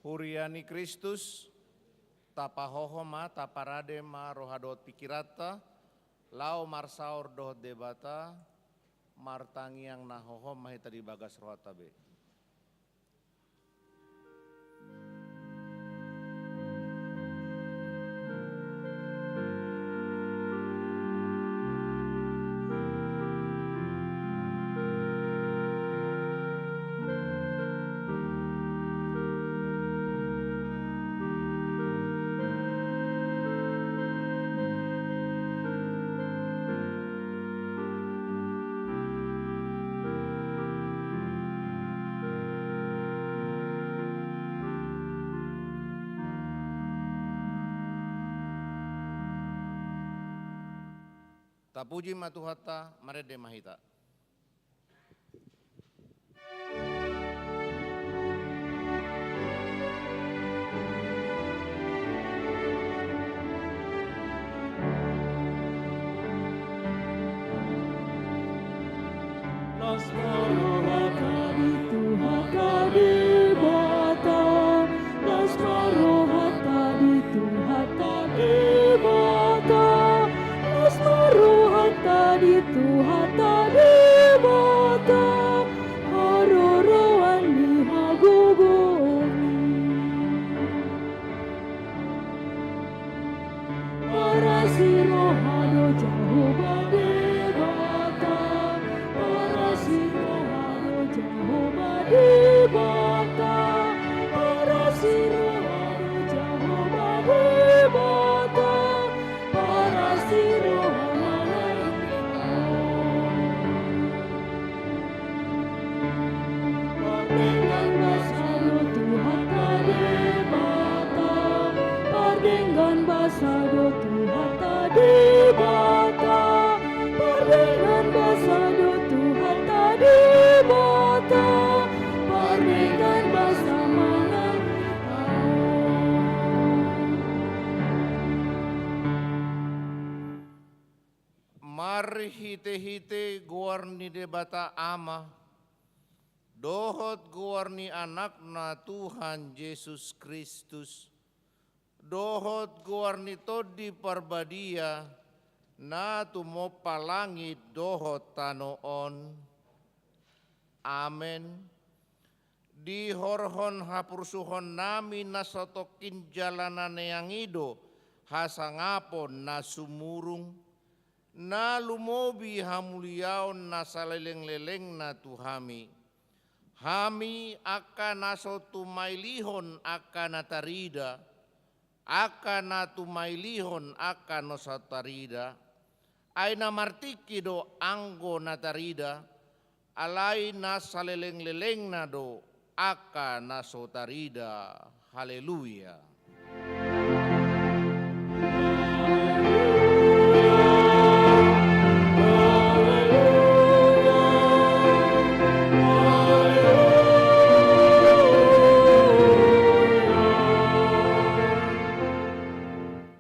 Huriani Kristus, tapahohoma, taparadema, rohadot pikirata, lau marsaur dohot debata, martangiang nahohom mahita di bagas rohatabe. Tapuji matuhata marede mahita. Las marohata di Tuhan debata, las marohata di Tuhan debata, las marohata di Tuhan debata, haroroan di hagogoni. Para sirohado Jehovah debata, para sirohado Jehovah debata, para sirohado Jehovah debata, para sirohado Pardenggan basado Tuhan debata, pardenggan basado Tuhan debata, pardenggan basado Tuhan debata, pardenggan basa mangan Mari hite-hite guarni debata ama, dohot guarni anakna Tuhan Yesus Kristus, dohot guarni todi parbadia, na tumo palangit dohot tanoon. Amen. Di horhon hapursuhon nami nasotokin jalanan yang ido, hasangapon na sumurung, na lumobi hamuliaon na saleleng-leleng na tuhami. Hami akan naso tumailihon akan natarida, akan natumailihon akan nosatarida. Aina martiki do anggo natarida, alai na saleleng-leleng na do akan nasotarida. Haleluya.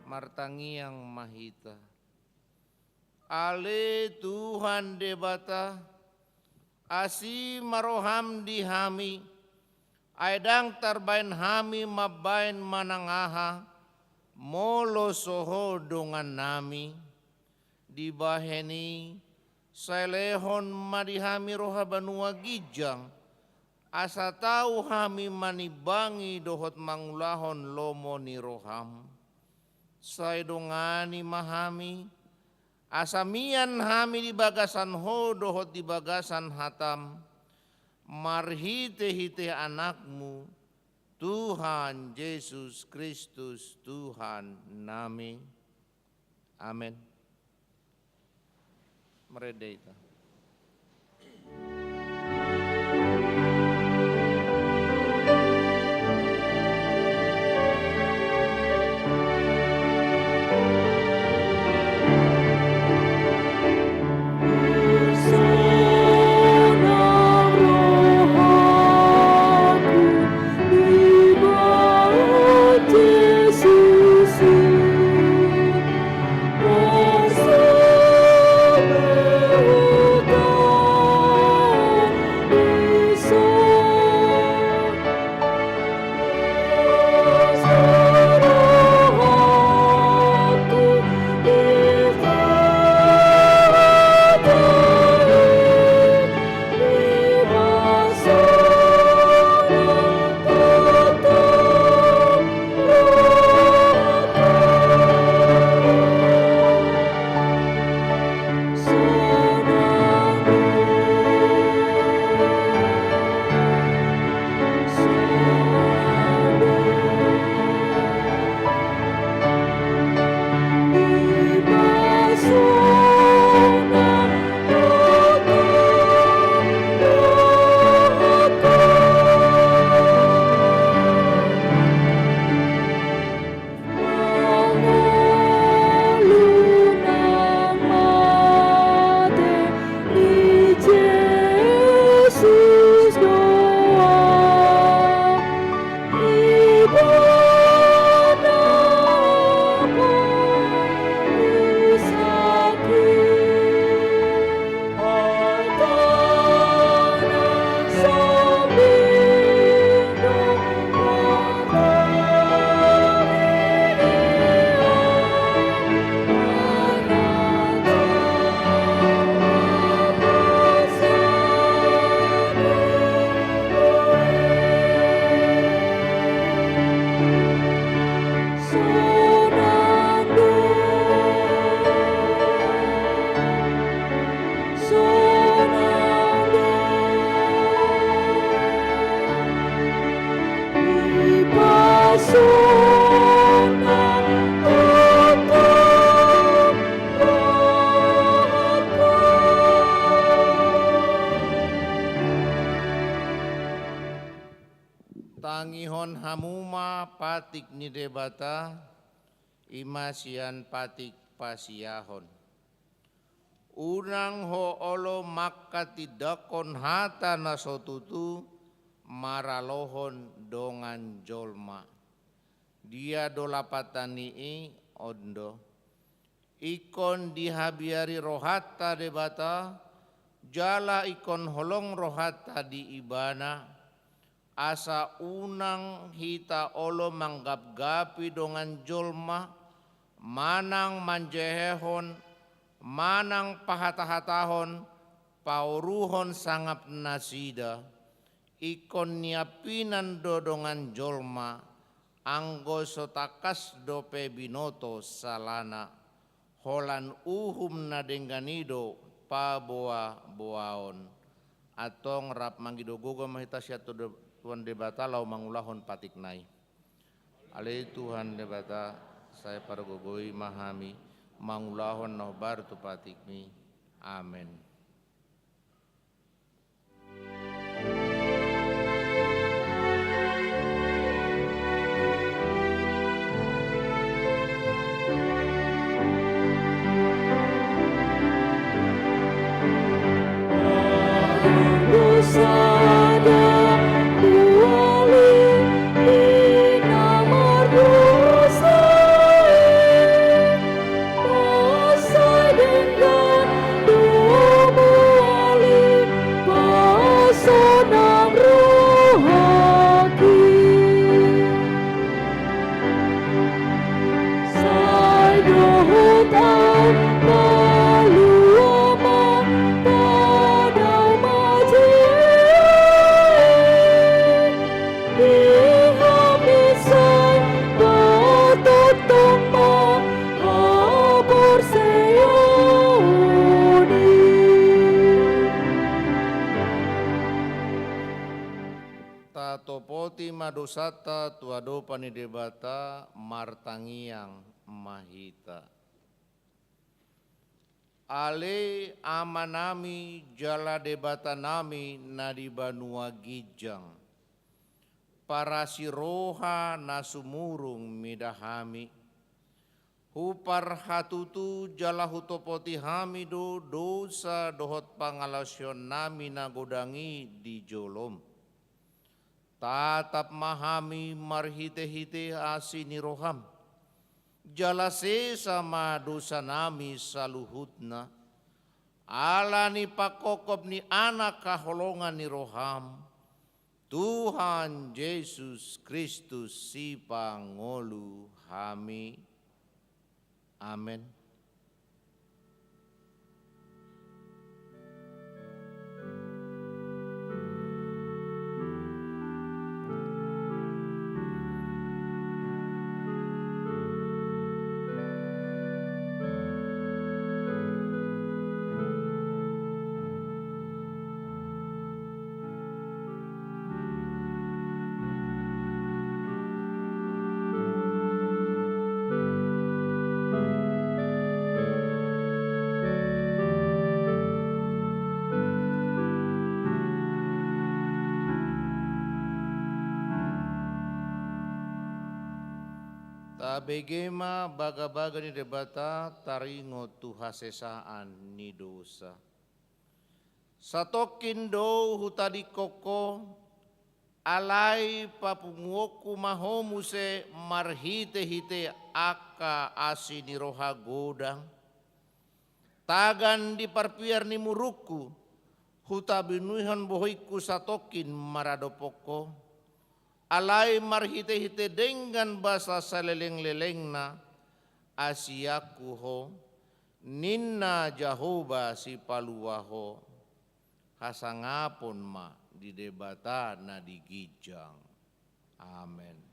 Martangiang mahita. Ale Tuhan debata, asi maroham di hami, aidang tarbain hami mabain manangaha, molo soho dongan nami, dibaheni sailehon madihami roha banua gijang, asa tahu hami manibangi dohot mangulahon lomo ni roham. Saidongani mahami, asamian hami di bagasan ho dohot di bagasan hatam, marhite-hite anakmu, Tuhan Yesus Kristus Tuhan nami. Amin. Meredeita. Jesus, nihon hamuma patik ni debata imasian patik pasiahon. Unang ho olo makatidakon hata nasotutu maralohon dongan jolma. Dia dolapatani ondo. Ikon dihabiari rohata debata, jala ikon holong rohata di ibana. Asa unang hita olo manggap-gapi dongan jolma, manang manjehehon, manang pahata-hatahon, pauruhon sangap nasida, ikon niapinan dodongan jolma, anggo sotakas dope binoto salana, holan uhum na denganido paboa-boaon, atong rap manggido gogo mahita siya Tuhan debata lau mangulahon patik nai. Ale Tuhan debata saya para gogoi mahami mangulahon no bar tu patik mi. Amen. Topoti madosata tuado panidebata martangiang mahita. Ale amanami jala debata nami nadi banua gijang. Para siroha nasumurung midahami. Hupar hatutu jala hutopoti hamido dosa dohot pangalasyon nami nagodangi di jolom. Tatap mahami marhite-hite asini roham. Jalase sama dosa nami saluhutna. Ala ni pakokob ni anak kaholongan ni roham. Tuhan Yesus Kristus si pangolu hami. Amen. Tabegema baga-baga ni debata taringo tuhasesaan ni dosa. Satokin do hutadi koko alai papungoku mahomuse marhite-hite aka asini roha godang. Tagan di parpiar ni muruku hutabinuhan bohiku satokin maradopoko. Alai marhite-hite dengan bahasa saleleng-lelengna asiaku ho ninna jahoba si paluaho hasangapon ma di debata na digijang. Amen.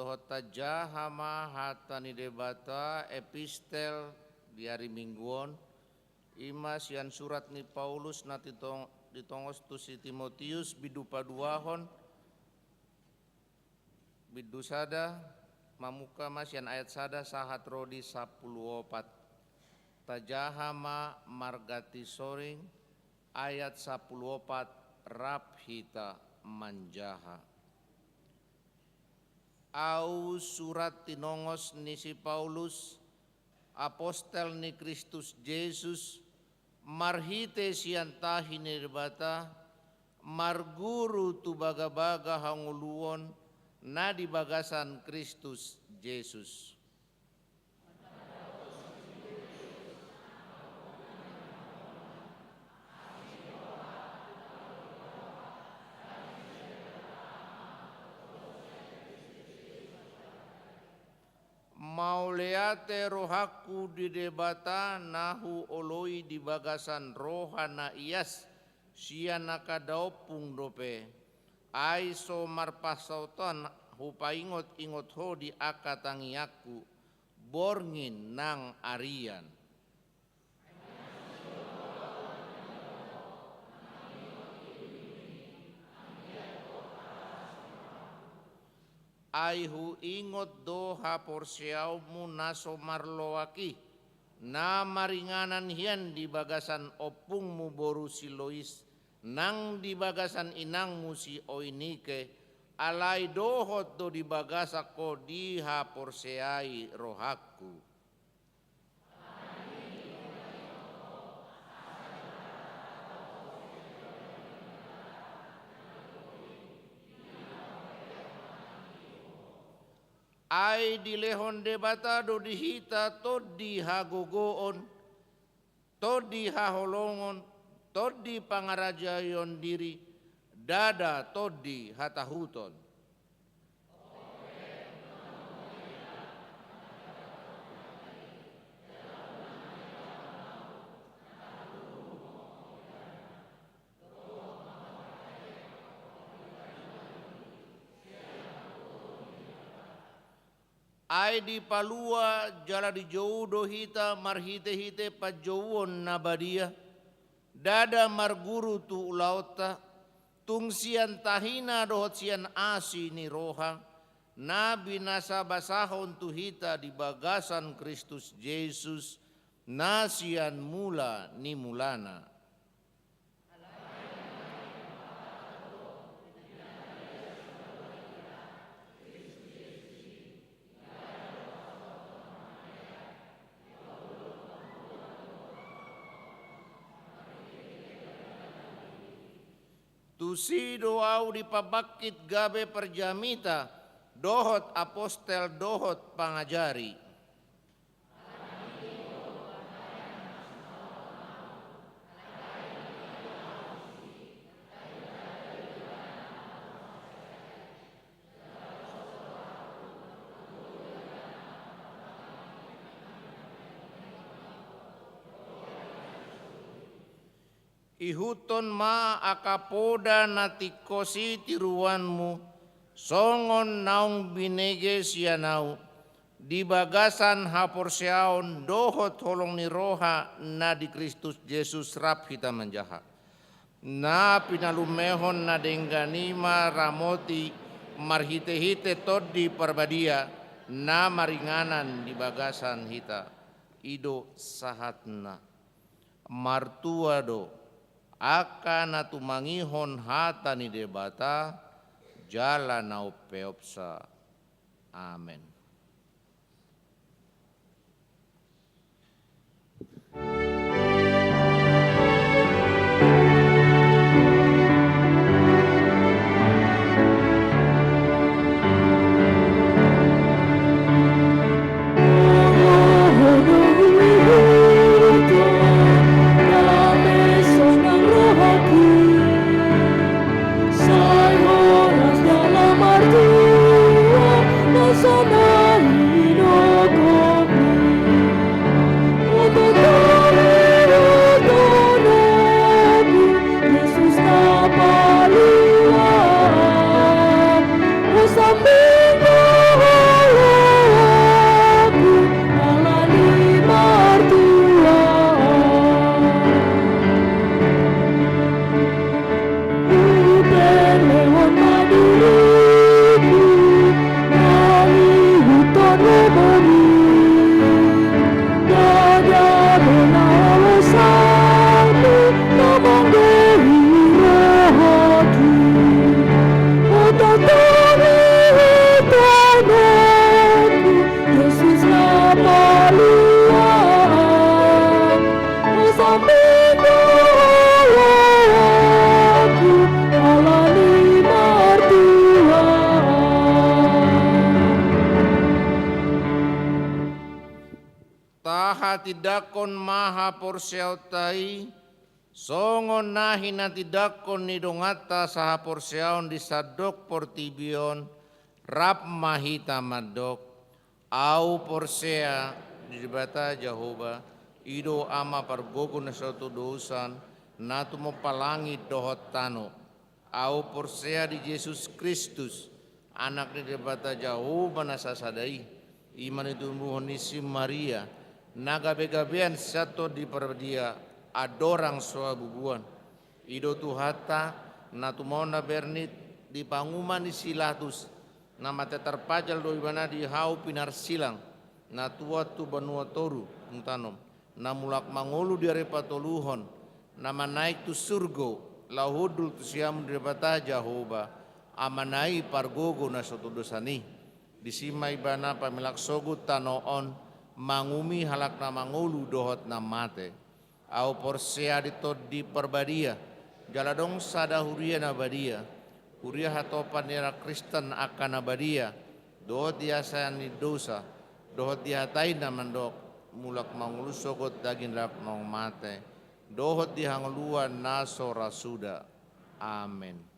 dohot tajahama hatani debata epistel di hari mingguon ima sian surat ni Paulus na ditongos tu si Timotius bidu paduahon bidu sada mamuka masian ayat sada sahat rodi 14 tajahama margati soring ayat 14 rap hita manjaha. Au surat tinongos ni si Paulus apostel ni Kristus Yesus marhite siantahi nirbata marguru tu baga-baga hanguluon na di bagasan Kristus Yesus. Mauleate rohaku di debata nahu oloi di bagasan rohana ias siana kadaopung dope aiso marpasauton hupaingot ingot ho di akatangiaku borngin nang arian. Aihu ingot doha porsiaumu naso marloaki na maringanan hian di bagasan opungmu boru si Lois nang di bagasan inangmu si Oinike alai dohot do di bagasako diha porseai rohaku. Ai dilehon debata do dihita to diha gogoon to diha holongon to di pangarajayon diri dada to di hatahuton. Ai di palua jala di jodoh hita marhite-hite pajouon nabadia dada marguru tu ulauta tungsian tahina dohot sian asi ni roha nabi nasa basahon tu hita di bagasan Kristus Yesus nasian mula ni mulana. Tusi doau dipabakit gabe perjamita dohot apostel dohot pangajari. Ihuton ma akapoda natikosi tiruanmu songon naung binege sianau di bagasan haporseaon dohot holong ni roha na di Kristus Yesus rap hita manjaha na pinalumehon na dengganima ramoti marhite-hite tod di parbadia na maringanan di bagasan hita ido sahatna martua do akan atumangihon hata ni debata jala nau peopsa. Amen. Sana taha tidakon maha porsiautai, songon nahina tidakon nidongata saha porsiaon disadok portibion, rap mahita madok, au porsea dibata Jehovah, ido ama pargogo na suatu dosan, natu mo palangi dohot tano, au porsea di Yesus Kristus, anak ni dibata Jehovah na sasadai, iman itu muhonisi Maria, naga begabean satu di perdia, adorang soa bubuan, ido tuhata, natu mau na bernit, di panguman di silatus, nama terpajal doi bana di hau pinar silang, na tua tu banua toru mutanom, na mulak mangolu di repatoluhon, nama naik tu surgo, lahudul tu siam di repata Jehovah, amanai pargogo na soto dosani, disimai bana pamilak sogut tanoon, mangumi halak na mangolu dohot na mate, au porsea di perbadia, jaladong sada huria na badia, huria hatopan era Kristen akan abadia, dohot dia sayani dosa, dohot dia tai na mandok, mulak mangulu sogot daging lak nong mate, dohot dia hangluan naso rasuda. Amin.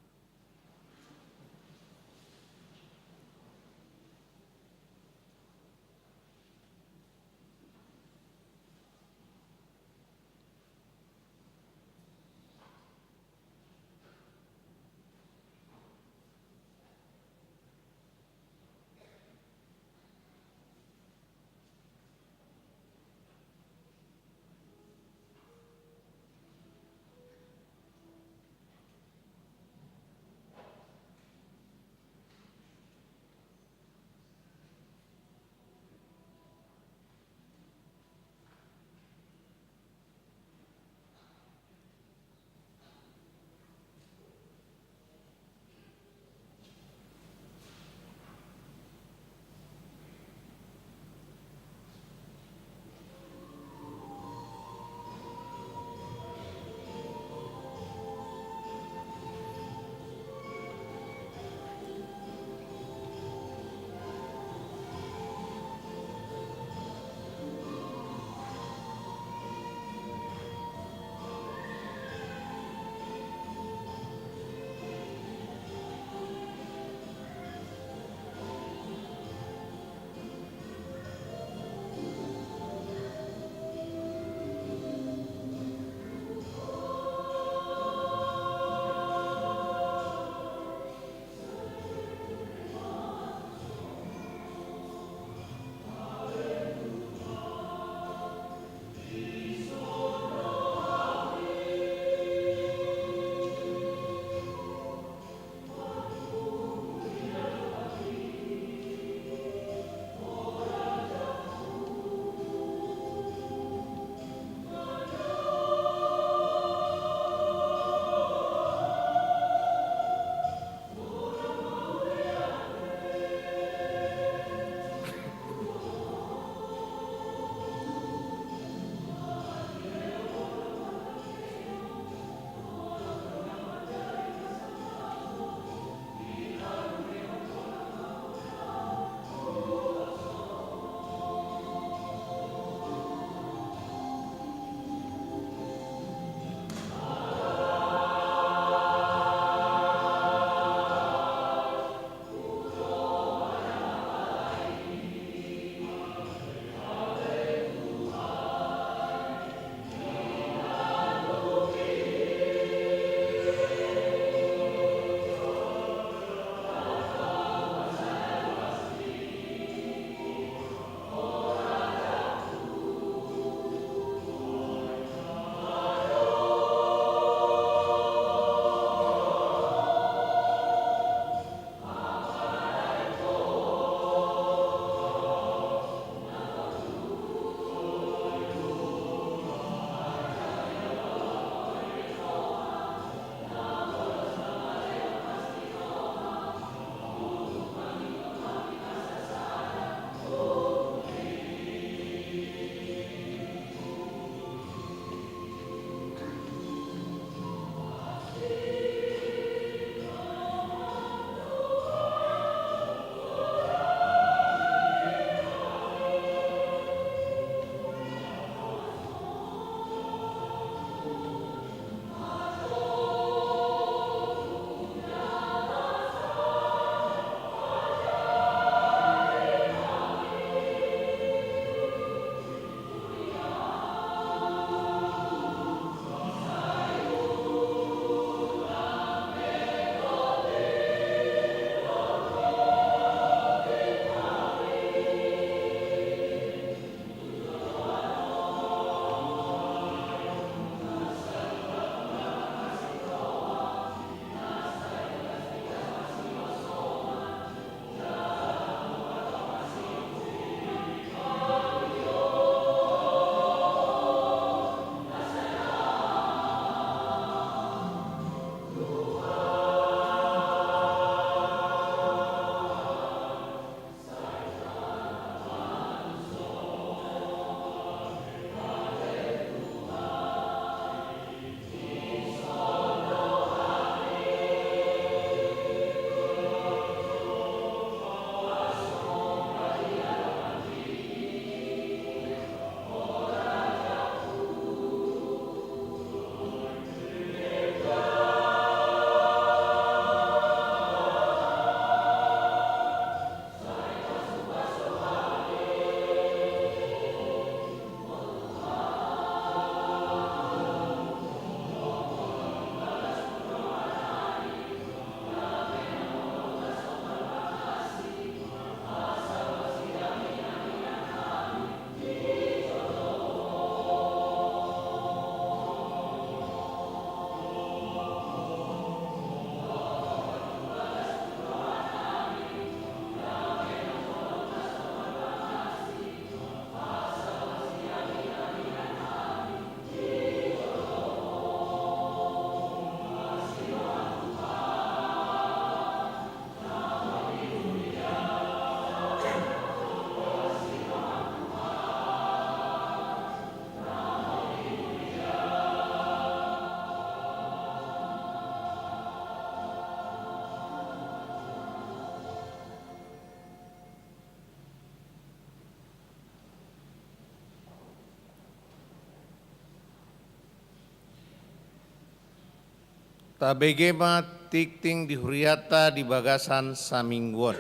Tabegema tikting di huriata di bagasan samingguan.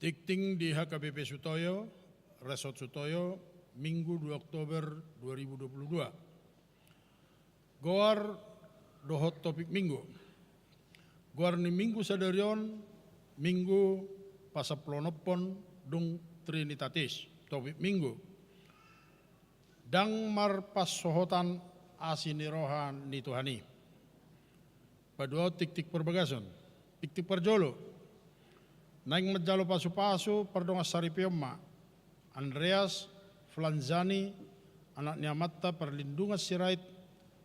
Tikting di HKBP Sutoyo, Resort Sutoyo, Minggu 2 Oktober 2022. Goar dohot topik minggu. Goar ni minggu sadarion, minggu pasaplonopon dung Trinitatis, topik minggu. Dang mar pas sohotan asinirohan ni Tuhani. Padua tik-tik perbagason, tik-tik perjolo. Naing medjalo pasu-pasu pardonga saripioma, Andreas Flanzani, anak niamatta perlindungan sirait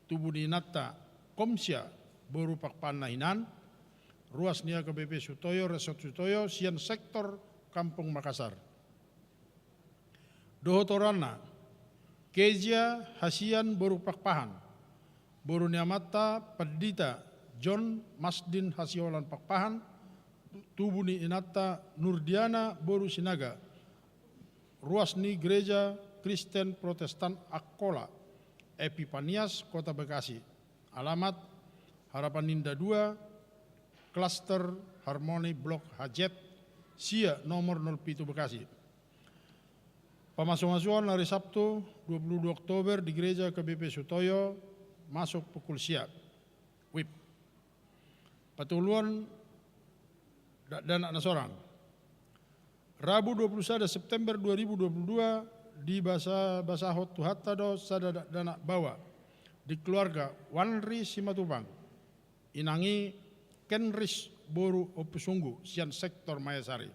tubuh dinata, Komsia, boru pakpanahinan, ruas nia KBP Sutoyo, Resort Sutoyo, sian sektor Kampung Makassar. Dohotorana, Kezia Hasian boru pakpahan, boru niamatta Padita, John Masdin Hasiolan pakpahan, tubuh ni inata Nurdiana boru Sinaga, ruas ni Gereja Kristen Protestan Akkola, Epipanias Kota Bekasi, alamat Harapan Ninda 2, Klaster Harmoni Blok Hajet, Sia nomor 07 Bekasi. Pemasukan hari Sabtu 22 Oktober di Gereja KBP Sutoyo, masuk pukul siap. WIP. Patuluan dan anak seorang. Rabu 21 September 2022 di Basahot Tuhatado sada dana bawa di keluarga Wanri Simatupang inangi Kenris boru opusunggu sian sektor Mayasari.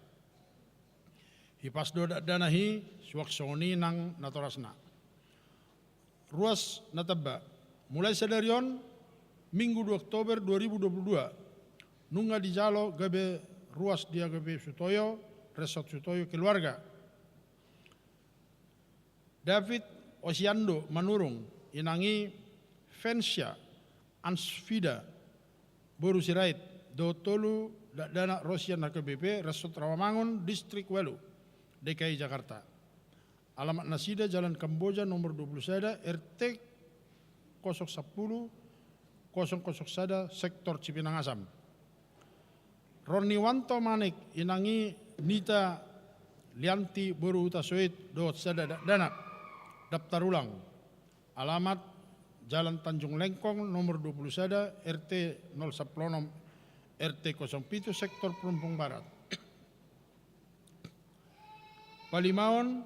Hipas doda danahi suaksoni nang natorasna. Ruas nataba mulai sadarion Minggu 2 Oktober 2022 nunga di jalo gabe ruas dia KBP Sutoyo, Resort Sutoyo keluarga. David Osiando Manurung inangi Fensya Ansfida boru sirait dotolu dana Rosian KBP Resort Rawamangun Distrik Welu DKI Jakarta. Alamat Nasida Jalan Kamboja nomor 21 RT 010 001 Sektor Cipinang Asam. Roniwanto Manik inangi Nita Lianti boru utasoit dot sada dana daftar ulang. Alamat Jalan Tanjung Lengkong nomor 21 RT 010 RT 07 Sektor Pelumpung Barat. Palimaon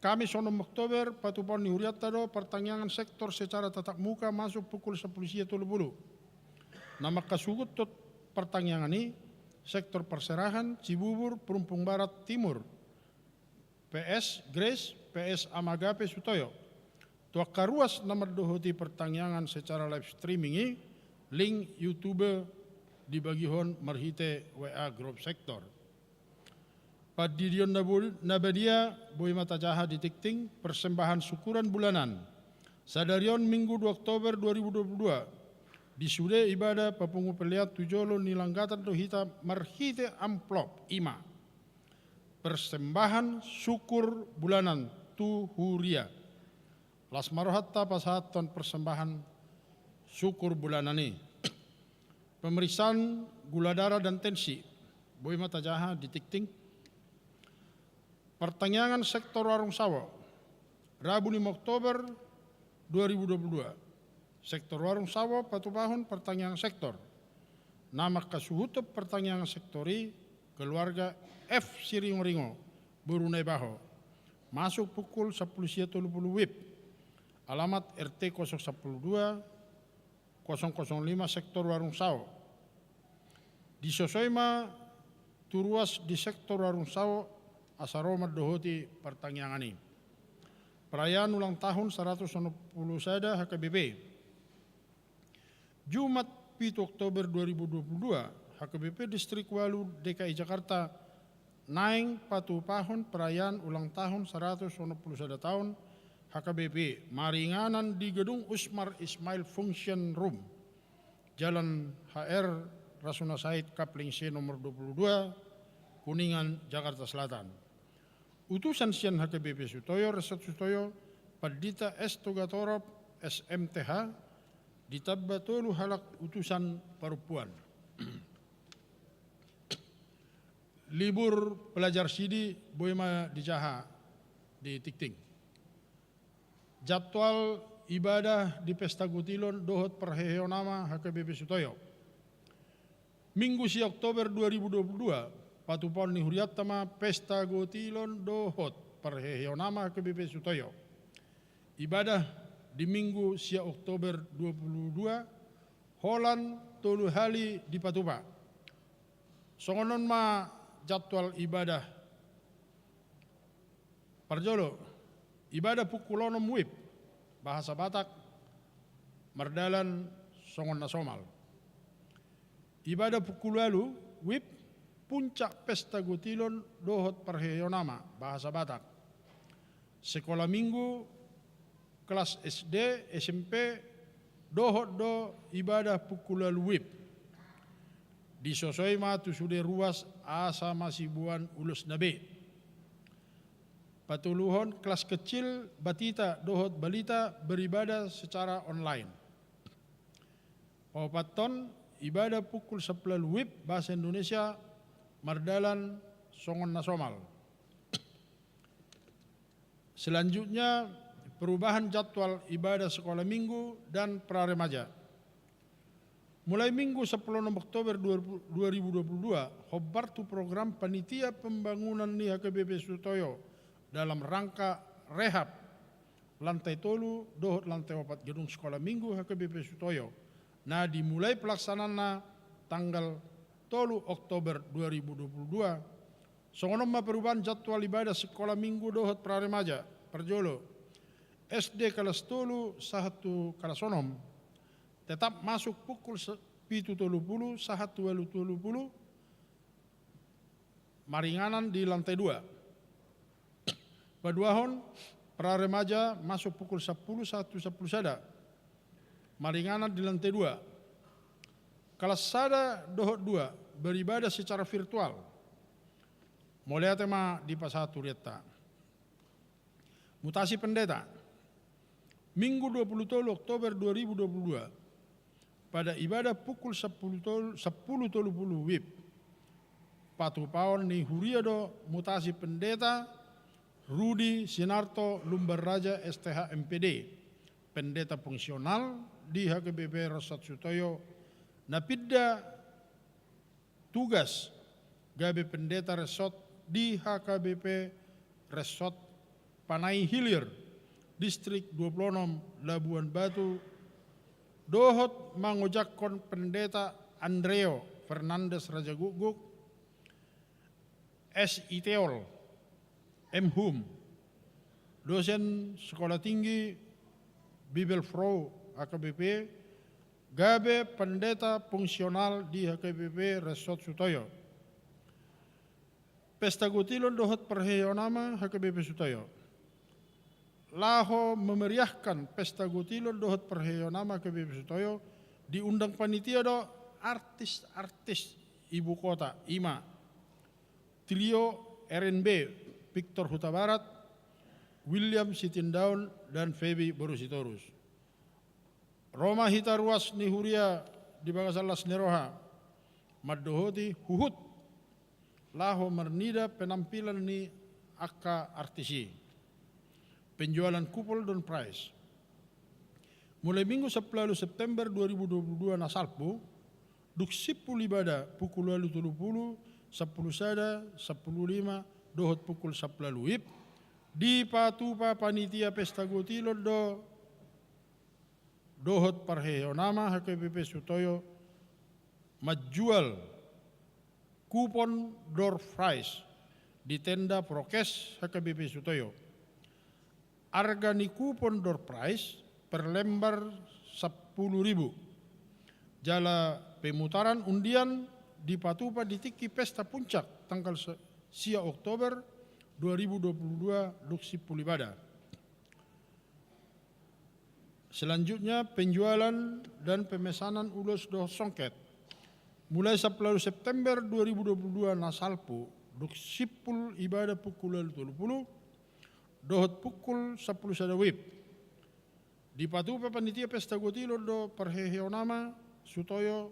Kamis 6 Oktober Patupon Niuriatado pertanyaan sektor secara tatap muka masuk pukul 10.30. Nama kasugut tot pertanyaan ini sektor Perserahan, Cibubur, Pelumpung Barat Timur, PS Grace, PS Amagape Sutoyo. Tuak ruas nomor dohoti pertanyaan secara live streaming ini, link YouTube di bagihon marhite WA Group Sektor. Padidion Nabadia, Boy Mata Jaha di Tikting, persembahan syukuran bulanan. Sadarion Minggu 2 Oktober 2022. Di sude ibadah papungu peliat tujolo nilanggatan dohita marhite amplop ima. Persembahan syukur bulanan tuhuria. Las marohatta pasahatan persembahan syukur bulanan ini. Pemeriksaan gula darah dan tensi. Boy Mata Jaha di Tikting. Pertanyaan sektor warung sawo. Rabu 5 Oktober 2022. Sektor warung sawo Patupahun pertanyaan sektor. Nama kasuhutup pertanyaan sektori keluarga F Siringo-ringo Burunai Baho. Masuk pukul 10.30 WIB. Alamat RT 012 005 Sektor Warung Sawo. Di Sosoima turuas di sektor warung sawo asaroma dohoti pertanyaan ini. Perayaan ulang tahun 160 sada HKBP. Jumat 7 Oktober 2022, HKBP Distrik Walu DKI Jakarta naing Patupahun perayaan ulang tahun 161 tahun HKBP Maringanan di Gedung Usmar Ismail Function Room, Jalan HR Rasuna Said Kapling C nomor 22, Kuningan, Jakarta Selatan. Utusan Sian HKBP Sutoyo, Resort Sutoyo, Padita S. Togatorop, SMTH, ditambah tolu halak utusan perempuan. Libur pelajar sidi boema di Jaha di Tikting. Jadwal ibadah di Pesta Gutilon dohot perheonama HKBP Sutoyo. Minggu si Oktober 2022 patupon ni huriatama Pesta Gutilon dohot perheonama HKBP Sutoyo. Ibadah di Minggu si Oktober 22 Holan tolu hali di Patupa. Songonon ma jadwal ibadah Parjolo, ibadah pukulonom wip, bahasa Batak, Mardalan Songon Nasomal. Ibadah pukul lalu wip, puncak Pesta Gutilon dohot perheonama, bahasa Batak. Sekolah minggu, kelas SD, SMP, dohot do ibadah pukul lalu wip. Disosoi ma tu sudah ruas asa masibuan ulus nabe. Patuluhon kelas kecil batita dohot balita beribadah secara online. Papaton ibadah pukul 11 wib bahasa Indonesia Mardalan Songon Nasomal. Selanjutnya perubahan jadwal ibadah sekolah minggu dan praremaja. Mulai Minggu 10 Oktober 2022, hobartu program panitia pembangunan nih HKBP Sutoyo dalam rangka rehab lantai tolu dohot lantai 4 gedung sekolah minggu HKBP Sutoyo. Nah dimulai pelaksanaan tanggal 3 Oktober 2022. Songonoma perubahan jadwal ibadah sekolah minggu dohot praremaja Parjolo SD kelas tolu sahatu kelas onom tetap masuk pukul 7.30 sahatu walu 30 Maringanan di lantai 2. Paduahon praremaja masuk pukul 10 satu 10 sada Maringanan di lantai 2. Kelas sada dohot 2 beribadah secara virtual. Mulai tema di pasatu rieta. Mutasi pendeta. Minggu 20 Oktober 2022 pada ibadah pukul 10.30 wib. Patupaon ni huriado mutasi pendeta Rudi Sinarto Lumbar Raja STH MPD, pendeta fungsional di HKBP Resort Sutoyo, napidda tugas gabe pendeta resort di HKBP Resort Panai Hilir, Distrik 26 Labuan Batu, dohot mangojakon pendeta Andreo Fernandes Raja Guguk, S. Iteol, M. Hum, dosen sekolah tinggi Bibelfrau HKBP, gabe pendeta fungsional di HKBP Resort Sutoyo. Pesta Gutilon dohot perheonama HKBP Sutoyo. Laho memeriahkan Pesta Gutilon dohot perheonama HKBP Sutoyo, diundang panitia do artis-artis ibu kota IMA, Trio RNB, Victor Huta Barat, William Sitindaun, dan Feby Borusitorus. Roma Hitaruas Nihuria di Bagasalas Neroha, Maddohoti Huhut, laho mernida penampilan ni akka artisi. Penjualan kupol dan prize. Mulai Minggu 10 September 2022 nasalpu, duk sipul ibadah pukul 30, 10 sada, 10.5, dohot pukul 11 wib, di patupa panitia Pesta Gutilon dohot parheonama HKBP Sutoyo menjual kupon door prize di tenda prokes HKBP Sutoyo. Harga ni kupon door prize per lembar 10.000. Jala pemutaran undian di Patupa di Tiki Pesta Puncak tanggal 10 Oktober 2022 Duksi Pulibada. Selanjutnya penjualan dan pemesanan ulos doh songket. Mulai 10 September 2022 nasalpu dok sipul ibadah pukul 30 dohot pukul 10 sadawib. Di patupa panitia pesta gotilo do perheheonama sutoyo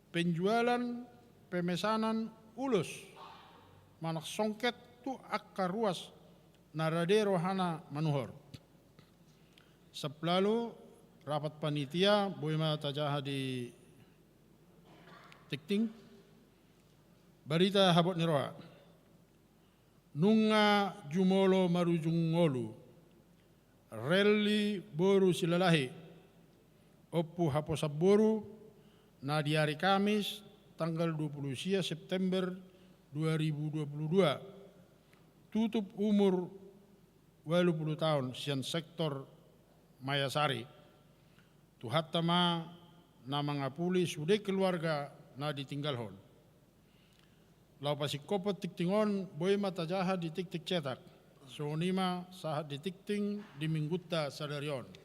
penjualan pemesanan ulos manak songket tu akka ruas naradero hana manuhor. Seplalu rapat panitia boima tajaha di tikting barita habot niroa nunga jumolo marujungolu reli boru silalahi oppu haposaboru na di hari Kamis tanggal 20 September 2022 tutup umur 80 tahun sian sektor Mayasari. Tuhattama na mga puli sude keluarga na ditinggalhon. Lau pasikopot tiktingon boy matajaha di tik-tik cetak. So nima sahat di tikting di minggutta sadarion.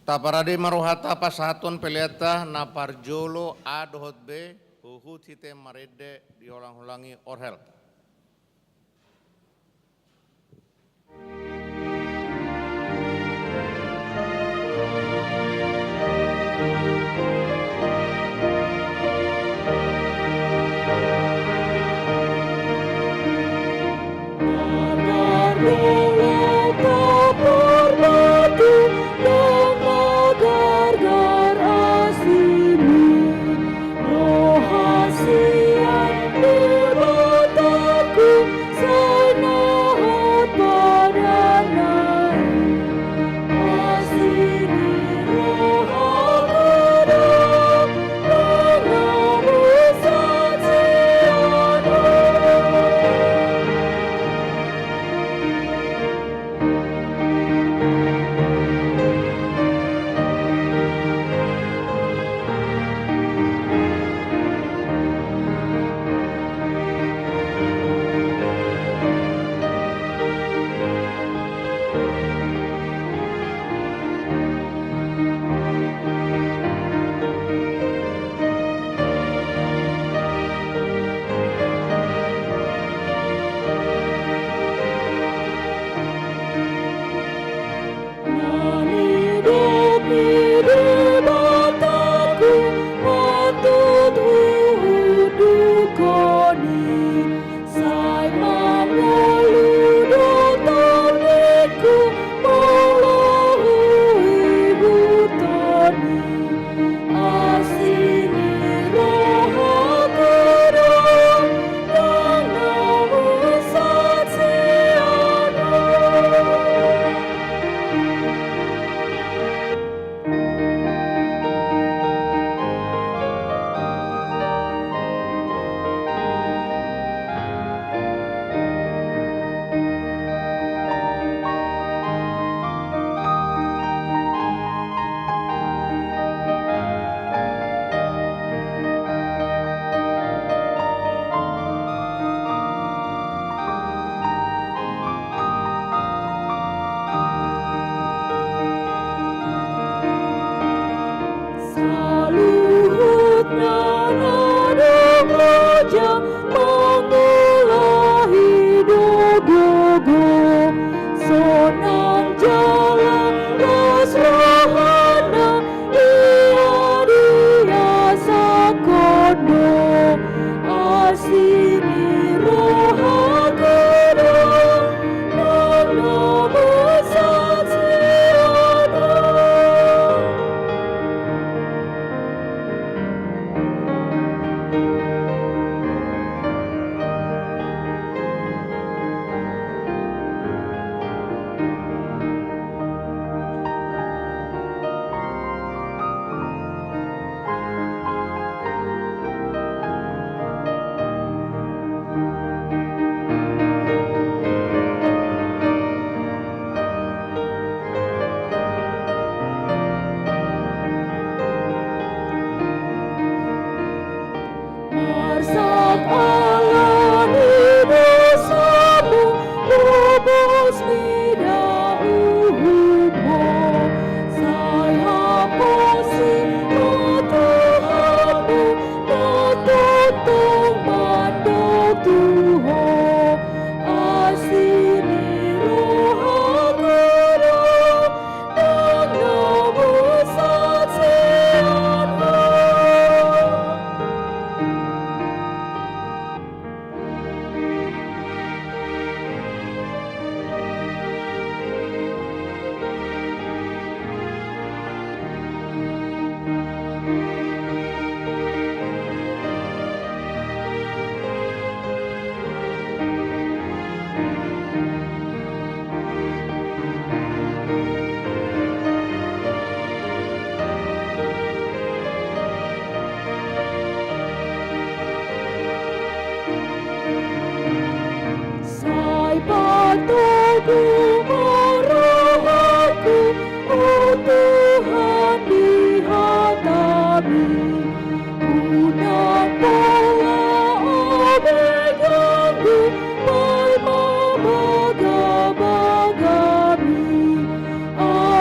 Taparade marohata pasaton peliata na parjolo adohot be uhut hite marede diulang-ulangi orhel.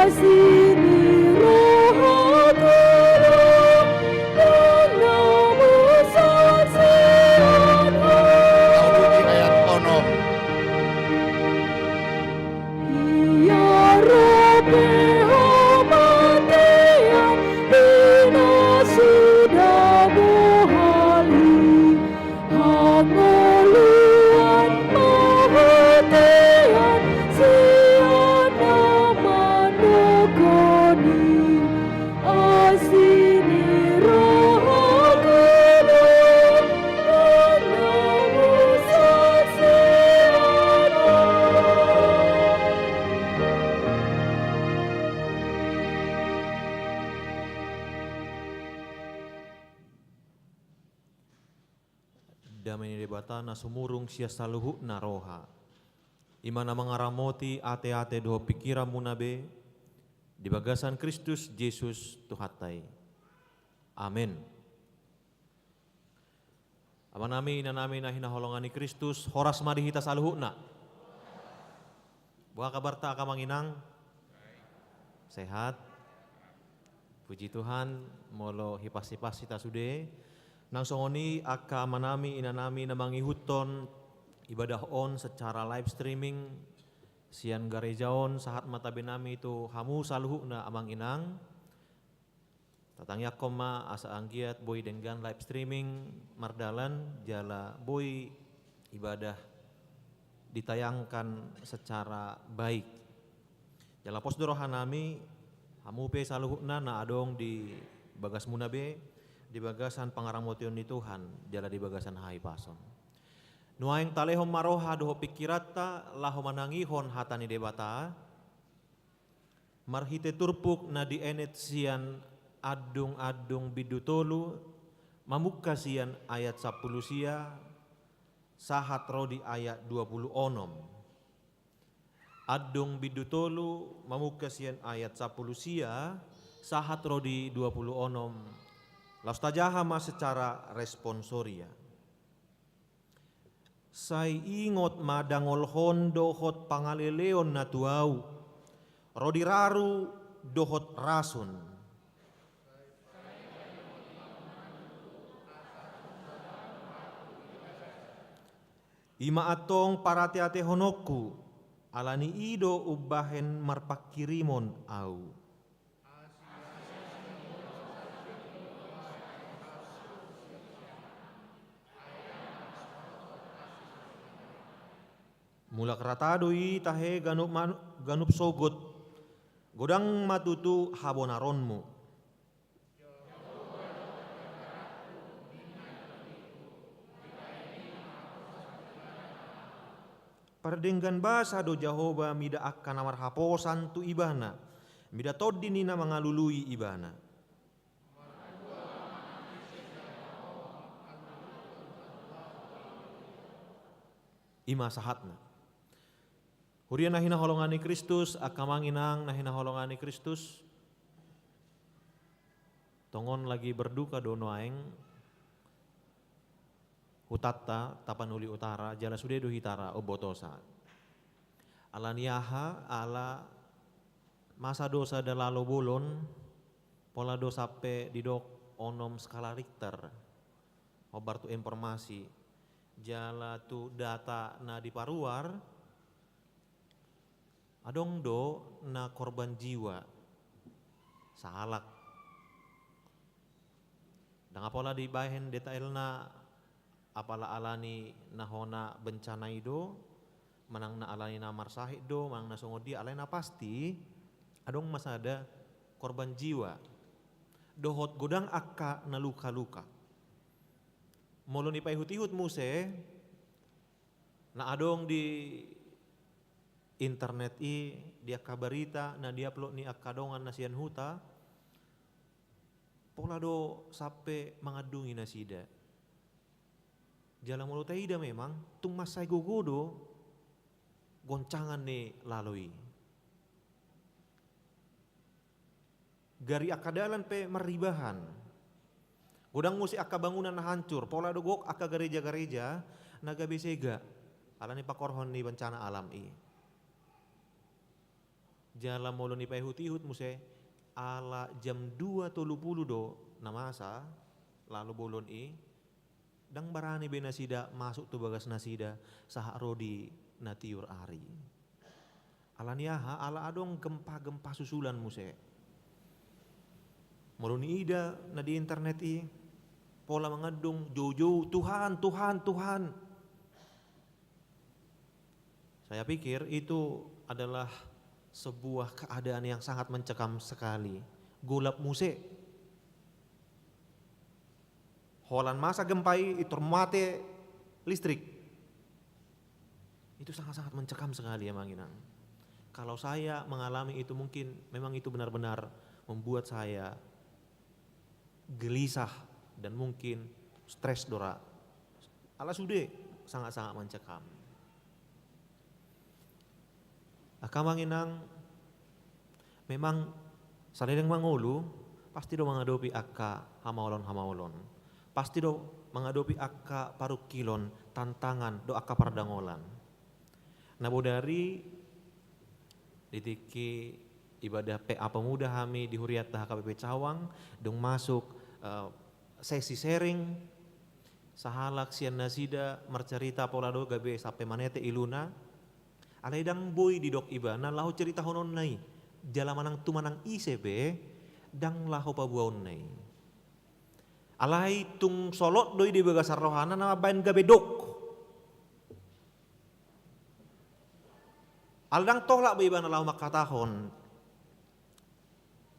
Asini damai debata na sumurung sia saluhu na roha. Imana mangaramoti ate-ate doho pikiran munabe di bagasan Kristus Yesus Tuhatai. Amin. Amanami inanami na hinaholongani Kristus horas madihita saluhu na. Buah kabar tak kamanginang? Sehat? Puji Tuhan, molo hipas-hipas kita sude. Nang songoni aka manami inanami na mangihuton ibadah on secara live streaming. Sian garejaon sahat mata benami itu hamu saluhu na amang inang. Tatangya koma asa anggiat boy dengan live streaming mardalan jala boy ibadah ditayangkan secara baik. Jala pos dorohanami hamupe saluhukna na adong di bagas munabe di bagasan pangaramotion ni Tuhan jala di bagasan hai pason. Nuaing talehom maroha doho pikirata laho manangihon hatani debata marhite turpuk na di enet sian adung-adung bidutolu mamukka sian ayat 10 sia sahat rodi ayat 20 onom. Adung bidutolu mamukka sian ayat 10 sia sahat rodi 20 onom. Lastajahama secara responsoria. Sai ingot madangol hondo hot pangaleleon na tuau. Rodi raru dohot rasun. Ima atong parate-ate honoku alani ido ubahen marpakirimon au. Mulak ratadoi tahe ganup sogot godang matutu habonaronmu. Pardenggan basa do Jahoba mida akan amar haposan tu ibana. Mida todinina mangalului ibana. Ima sahatna. Hurian nahina holongani Kristus, akamanginang nahina holongani Kristus. Tongon lagi berduka dono aeng. Hutatta Tapanuli Utara jala sudedo hitara obotosa. Alaniaha ala masa dosa dalalo bolon pola dosa pe didok onom skala Richter. Obar tu informasi jala tu data na di paruar adong do na korban jiwa salak. Dan apola di bahen detail na apala alani nahona bencana ido manang na alani na marsahid do manang na songodi alai na pasti adong masada korban jiwa dohot godang akka na luka-luka molo ni paihut-ihut muse na adong di internet dia kabarita na dia plot ni akadongan na sian huta pola do sape mangadungi na sida. Jalan mulut ida memang tung masai gogodo goncangan ne lalui. Gari akadalan pe meribahan. Godang musi akka bangunan na hancur, pola dogok akka gereja-gereja naga besega. Alani pakorhon ni bencana alam i. Jalan mulu ni pehut-ihut muse ala jam 2.30 do namasa lalu bolon i. Dang barani be nasida masuk tu bagas nasida saha rodi natiur ari. Alaniaha ala adong gempa-gempa susulan muse. Moloni ida na di internet pola mengadung jauh-jauh Tuhan, Tuhan, Tuhan. Saya pikir itu adalah sebuah keadaan yang sangat mencekam sekali. Golap muse. Holan masa gempai itu mate listrik. Itu sangat-sangat mencekam sekali ya Manginang. Kalau saya mengalami itu mungkin memang itu benar-benar membuat saya gelisah dan mungkin stres dora Ala sude sangat-sangat mencekam. Akamanginang memang saling mangulu pasti do menghadapi akka hamaulon. Pasti do menghadapi akka parukilon tantangan do akka pardangolan. Nah bodari ditiki ibadah PA pemuda kami di Huriat HKBP Cawang dong masuk sesi sharing sahalak sian nasida mercerita polado gabe sampai manete iluna alaidang boy di dok ibana lahu cerita honon nai jalamanang tumanang ICB dang lahu pabuaon nai alai tung solot doi di bagasar rohana nama bain gabe dok aldang tolak ibana lahu makatahon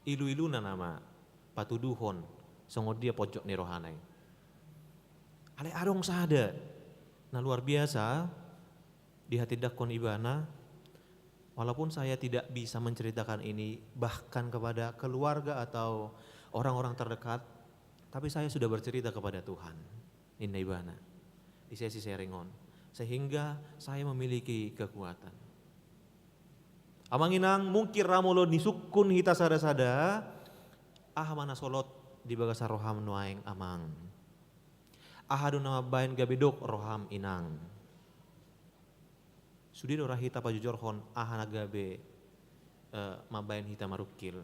ilu-iluna nama patuduhon songod dia pojok ni rohanai alai adong sada nah luar biasa di hati dakon ibana walaupun saya tidak bisa menceritakan ini bahkan kepada keluarga atau orang-orang terdekat tapi saya sudah bercerita kepada Tuhan inna ibana di sesi sharingon sehingga saya memiliki kekuatan. Amanginang mungkin ramulo nisukun hita sada-sada mana solot di bagasar roham nuaeng amang ahadu nama bain gabedok roham inang sudi dorah hita pajujorhon ahana gabe mabain hita marukil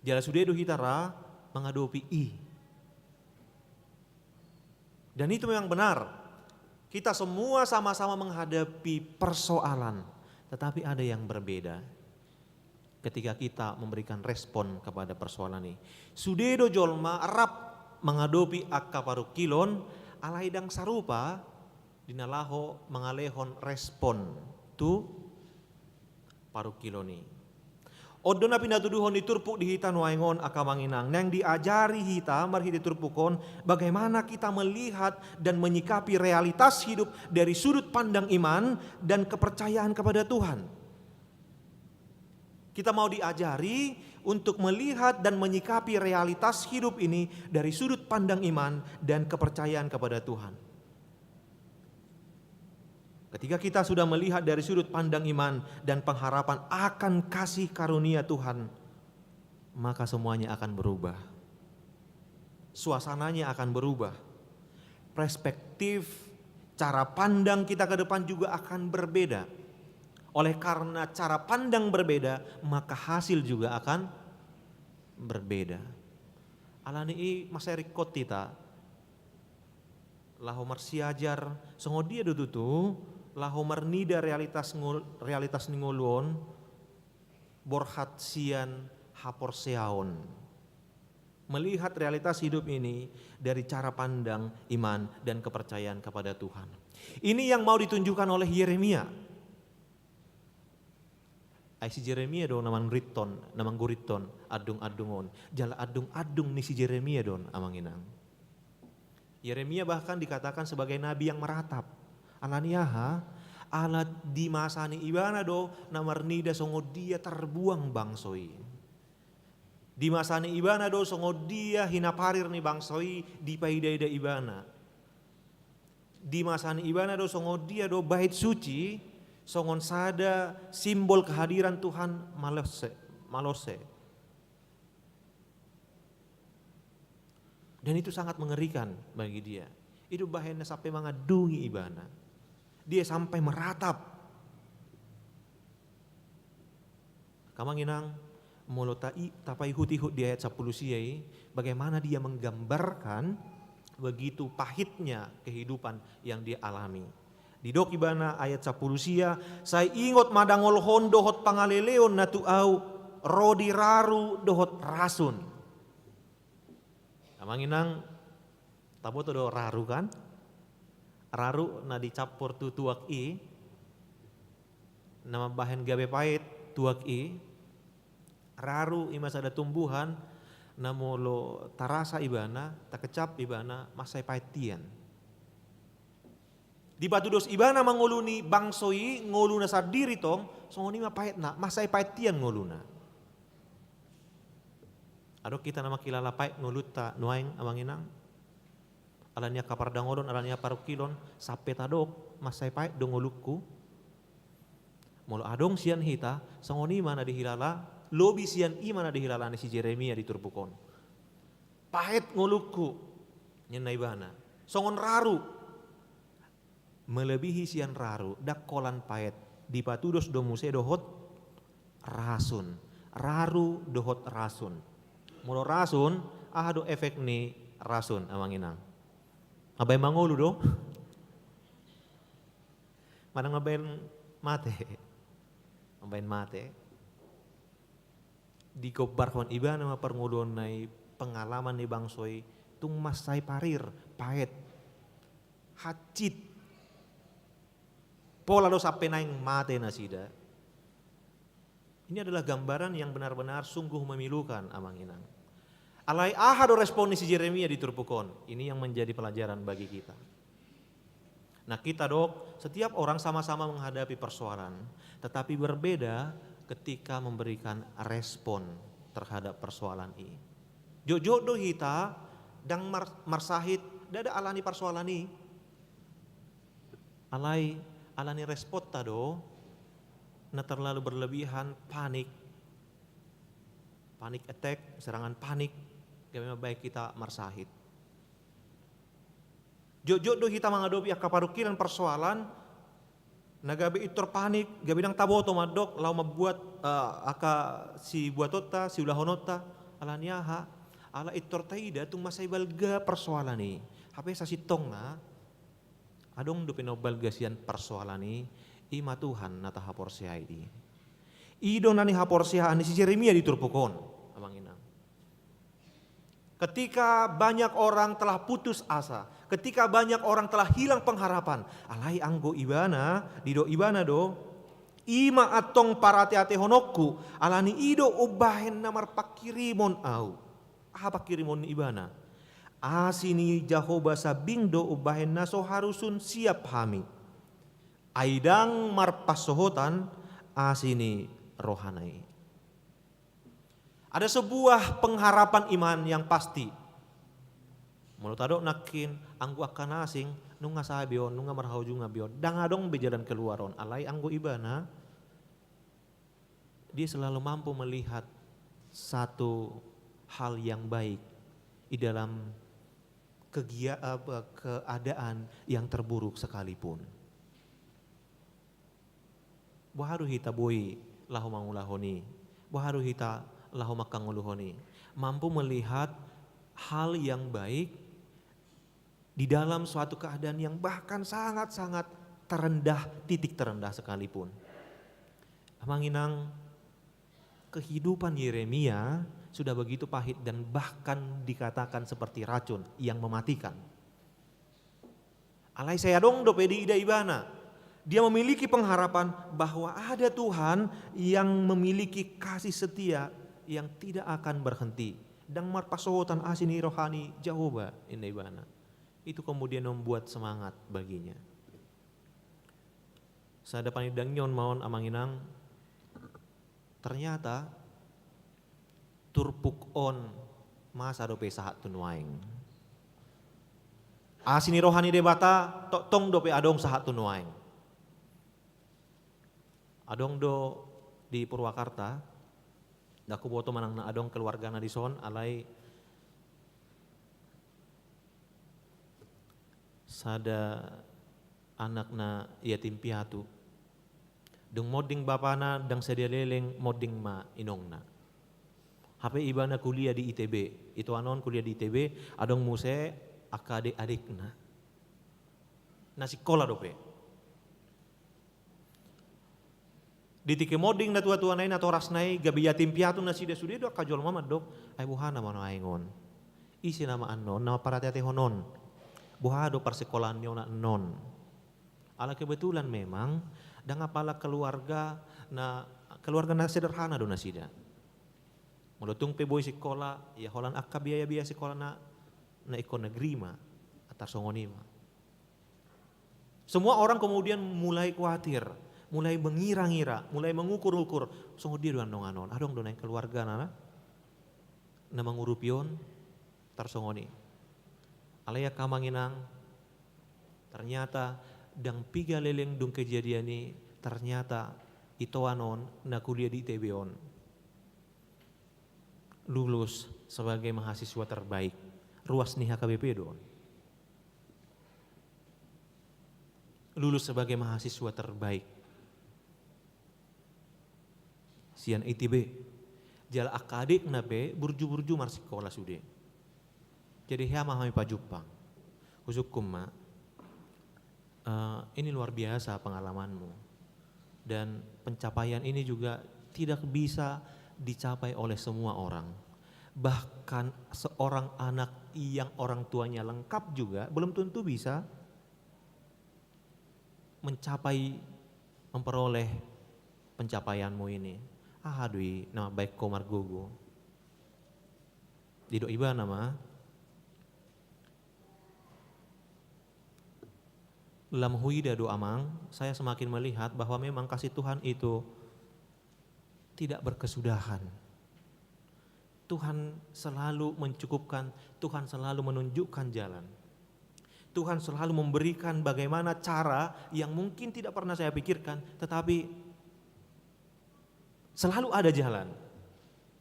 jala sudi do hitara mengadopi dan itu memang benar kita semua sama-sama menghadapi persoalan tetapi ada yang berbeda ketika kita memberikan respon kepada persoalan ini sudedo jolma arab mengadopi akka parukilon alaidang sarupa dinalaho mengalehon respon tu parukiloni. Odona pinatuduhon diturpuk di hita nuaingon akamanginang yang diajari hita marhi diturpukon bagaimana kita melihat dan menyikapi realitas hidup dari sudut pandang iman dan kepercayaan kepada Tuhan. Kita mau diajari untuk melihat dan menyikapi realitas hidup ini dari sudut pandang iman dan kepercayaan kepada Tuhan. Ketika kita sudah melihat dari sudut pandang iman dan pengharapan akan kasih karunia Tuhan, maka semuanya akan berubah. Suasananya akan berubah. Perspektif, cara pandang kita ke depan juga akan berbeda. Oleh karena cara pandang berbeda, maka hasil juga akan berbeda. Alani Mas Erik Kotita, lahu marsiajar, songodia dututu, lahu marnida realitas ningoluon borhat sian haporseaon melihat realitas hidup ini dari cara pandang iman dan kepercayaan kepada Tuhan. Ini yang mau ditunjukkan oleh Yeremia. Si Yeremia dong namang riton, namang guriton adung-adungon jala adung-adung ni si Yeremia don amanginang. Yeremia bahkan dikatakan sebagai nabi yang meratap. Alaniaha alat di masa ni ibana do namarnida songo dia terbuang bangsoi. Di masa ni ibana do songo dia hinaparir ni bangsoi di paidaida ibana. Di masa ni ibana do songo dia do bait suci songon sada simbol kehadiran Tuhan malose. Dan itu sangat mengerikan bagi dia. Itu bahayanya sampai mengadungi ibana. Dia sampai meratap. Kamanginang molotai tapai hutihut di ayat 10 siai bagaimana dia menggambarkan begitu pahitnya kehidupan yang dia alami. Di dok ibana ayat 10 sia saya ingot madangol hon dohot pangaleleon natu au rodi raru dohot rasun. Kamanginang tabo to do raru kan? Raru na dicampur tu tuak nama bahan gabe pahit tuak raru imas ada tumbuhan namolo tarasa ibana takecap ibana masai pahitian di batu dos ibana mangoluni bangsoi ngoluna sadiri tong songoni ma pahit na masai pahitian ngoluna adok kita nama kilala pahit ngoluta nuaing amanginang Alania kapardangodon, alania parukilon, sape tadok, masay pae dongolukku. Molo adong sian hita, sangoni mana dihilala, lobi sian i mana dihilala si Jeremia di Turbukon. Pahet ngolukku, nyenai bana. Songon raru, melebihi sian raru, dak kolan pahet, di patudos domuse dohot rasun. Raru dohot rasun. Molo rasun, do efek ni rasun amanginang. Abay mangulu do. Manang ngabayin mate. Ngabayin mate. Di kobar kon iba nama perngulon nai pengalaman ni bangsoy tung masay parir, pahet, hacit. Pola do sampai naing mate na sida. Ini adalah gambaran yang benar-benar sungguh memilukan amanginang. Alai do respon si Jeremia di Turbukon. Ini yang menjadi pelajaran bagi kita. Nah kita dok, setiap orang sama-sama menghadapi persoalan. Tetapi berbeda ketika memberikan respon terhadap persoalan ini. Jojo do hita dang marsahit dada alani persoalan ini. Alani respon tado na terlalu berlebihan, panik attack, serangan panik, gak baik kita marsahit. Jojo do kita menghadapi akaparukilan persoalan, nagabe itu panik, gak bidang taboto madok, lau membuat si buatota, si ulahonota, alaniaha, ala itor taida tung masay balga persoalan ni. Hape sa sitong na, adong do pinobalga sian persoalan ni, ima Tuhan nata haporsia ini. Ido nani haporsia ani si Jeremia di Turbukon, amanginang. Ketika banyak orang telah putus asa, ketika banyak orang telah hilang pengharapan, alai anggo ibana, dido ibana do, ima atong parate-ate honokku, alani ido ubahen namar pakirimon au. Apa pakirimon ibana? Asini Jahoba sabingdo ubahen naso harusun siap hami. Aidang marpasohotan asini rohanai. Ada sebuah pengharapan iman yang pasti. Menurut adok nakin anggu akan asing nunga sabion nunga marhau juga bion dangadong bejalan keluaron alai anggu ibana dia selalu mampu melihat satu hal yang baik di dalam keadaan yang terburuk sekalipun. Baharu hita boi lahu mangulahoni, baharu hita lahu makanguluhoni, mampu melihat hal yang baik di dalam suatu keadaan yang bahkan sangat-sangat terendah, titik terendah sekalipun. Amanginang kehidupan Yeremia sudah begitu pahit dan bahkan dikatakan seperti racun yang mematikan. Alai saya dong do pedi ida ibana. Dia memiliki pengharapan bahwa ada Tuhan yang memiliki kasih setia yang tidak akan berhenti. Dan marpasohotan asini rohani Jahoba indaibana. Itu kemudian membuat semangat baginya. Sadapan idang nyon maon amanginang. Ternyata turpuk on masa dope sahat tunuaing. Asini rohani debata tong dope adong sahat tunuaing. Adong do di Purwakarta, daku boto manang na adong keluarga na dison alai sada anak na yatim piatu. Dung moding bapana dang sedia leleng moding ma inongna. Hape ibana kuliah di ITB, itu anon kuliah di ITB, adong muse adik na. Na sekolah dope. Di tike moding na tua-tua nai na toras nai gabi yatim piatu na sida sudah do kajol mama dok ay buhana mano aingon isi nama anon nama parati honon buhado persekolahan nyo na non ala kebetulan memang dan apala keluarga na sederhana do na sida mulutung pe boy sekolah ya holan akka biaya sekolah na ikon negeri ma atar songonima semua orang kemudian mulai khawatir, mulai mengira-ngira, mulai mengukur-ukur. Sungguh dia doan dong anon, adong donai keluarga na mangurupion tarsongoni. alaya kamanginang, ternyata dang piga leleng dung kejadian ini, ternyata itoanon na kuliah di ITB on. Lulus sebagai mahasiswa terbaik, ruas nih HKBP don. Lulus sebagai mahasiswa terbaik. Sian ITB, jala akadik nabe burju-burju mar sekolah sude. Jadi hama kami pajupang, husukum ma, ini luar biasa pengalamanmu. Dan pencapaian ini juga tidak bisa dicapai oleh semua orang. Bahkan seorang anak yang orang tuanya lengkap juga belum tentu bisa memperoleh pencapaianmu ini. Dui nama baik komar gogo. Di iba nama lam huida do amang, saya semakin melihat bahwa memang kasih Tuhan itu tidak berkesudahan. Tuhan selalu mencukupkan, Tuhan selalu menunjukkan jalan. Tuhan selalu memberikan bagaimana cara yang mungkin tidak pernah saya pikirkan, tetapi selalu ada jalan.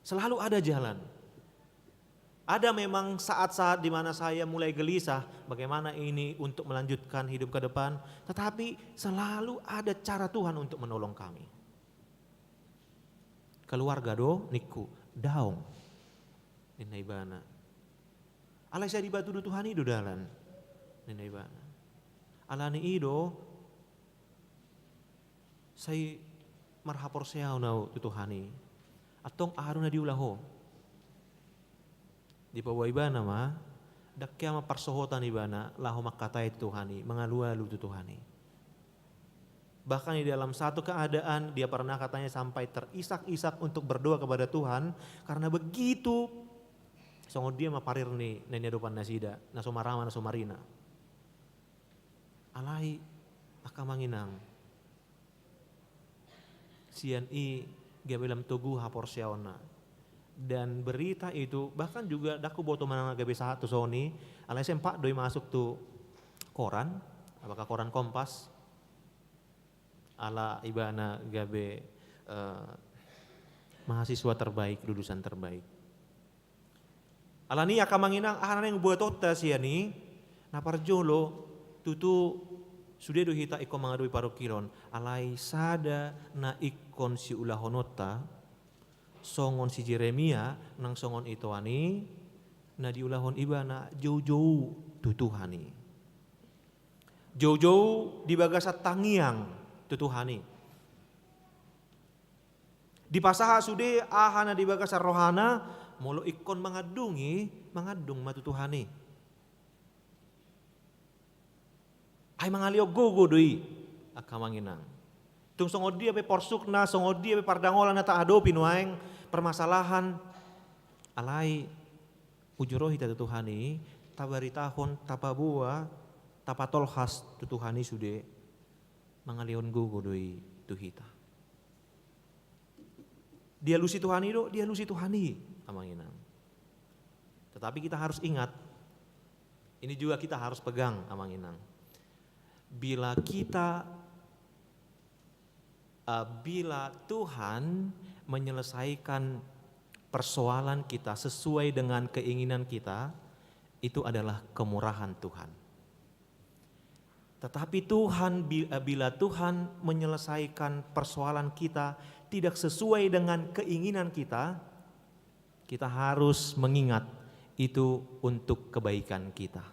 Selalu ada jalan. Ada memang saat-saat di mana saya mulai gelisah bagaimana ini untuk melanjutkan hidup ke depan, tetapi selalu ada cara Tuhan untuk menolong kami. Keluarga do niku daung Nina ibana. Alai saya dibatu do Tuhan itu dalan Nina ibana. Alani ido saya marhapor seau nau tutuhani atong aruna diulaho di bawah ibana mah dakya ma parsohotan ibana laho makatai Tuhani mengalu-alu tutuhani. Bahkan di dalam satu keadaan dia pernah katanya sampai terisak-isak untuk berdoa kepada Tuhan karena begitu songo dia maparir nih nenya dopan nasida nasomarama nasomarina alai akamanginang sian i gabelam tugu hapor siaona. Dan berita itu bahkan juga daku boto manang gabe satu soni alai sempak doi masuk tuh koran, apakah koran Kompas ala ibana gabe mahasiswa terbaik, lulusan terbaik. Alani akamanginang anak yang buat tota siani naparjolo tutu sudah do hita iko mangadui parokilon alai sada na ikon si ulahonota songon si Jeremia nang songon itoani na diulahon ibana jauh-jauh tutuhani. Jauh-jauh di bagasat tangiang tutuhani. Di pasaha sude ahana di bagasat rohana molo ikon mangadung matutuhani. Ay mangalio gogo doi akamanginang. Tung songo dia be porsukna, songo dia be pardangolan na taado pinuaeng permasalahan alai ujurohi tutuhani tabari tahun tapabua tapatolhas tutuhani sude mangalion gogo doi tuhita. Dia lusi Tuhani do, dia lusi Tuhani amanginang. Tetapi kita harus ingat, ini juga kita harus pegang amanginang. Bila Tuhan menyelesaikan persoalan kita sesuai dengan keinginan kita, itu adalah kemurahan Tuhan. Tetapi bila Tuhan menyelesaikan persoalan kita tidak sesuai dengan keinginan kita, kita harus mengingat itu untuk kebaikan kita.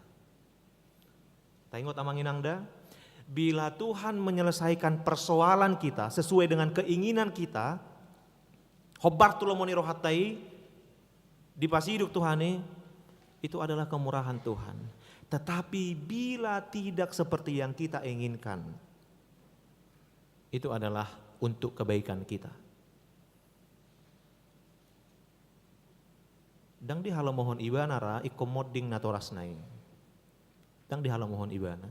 Tengok amanginangda, bila Tuhan menyelesaikan persoalan kita sesuai dengan keinginan kita, hobar tulomoni rohatai di pasiduk Tuhani, itu adalah kemurahan Tuhan. Tetapi bila tidak seperti yang kita inginkan, itu adalah untuk kebaikan kita. Dang di halau mohon ibana ra ikomoding natorasnai. Dang di halau mohon ibana.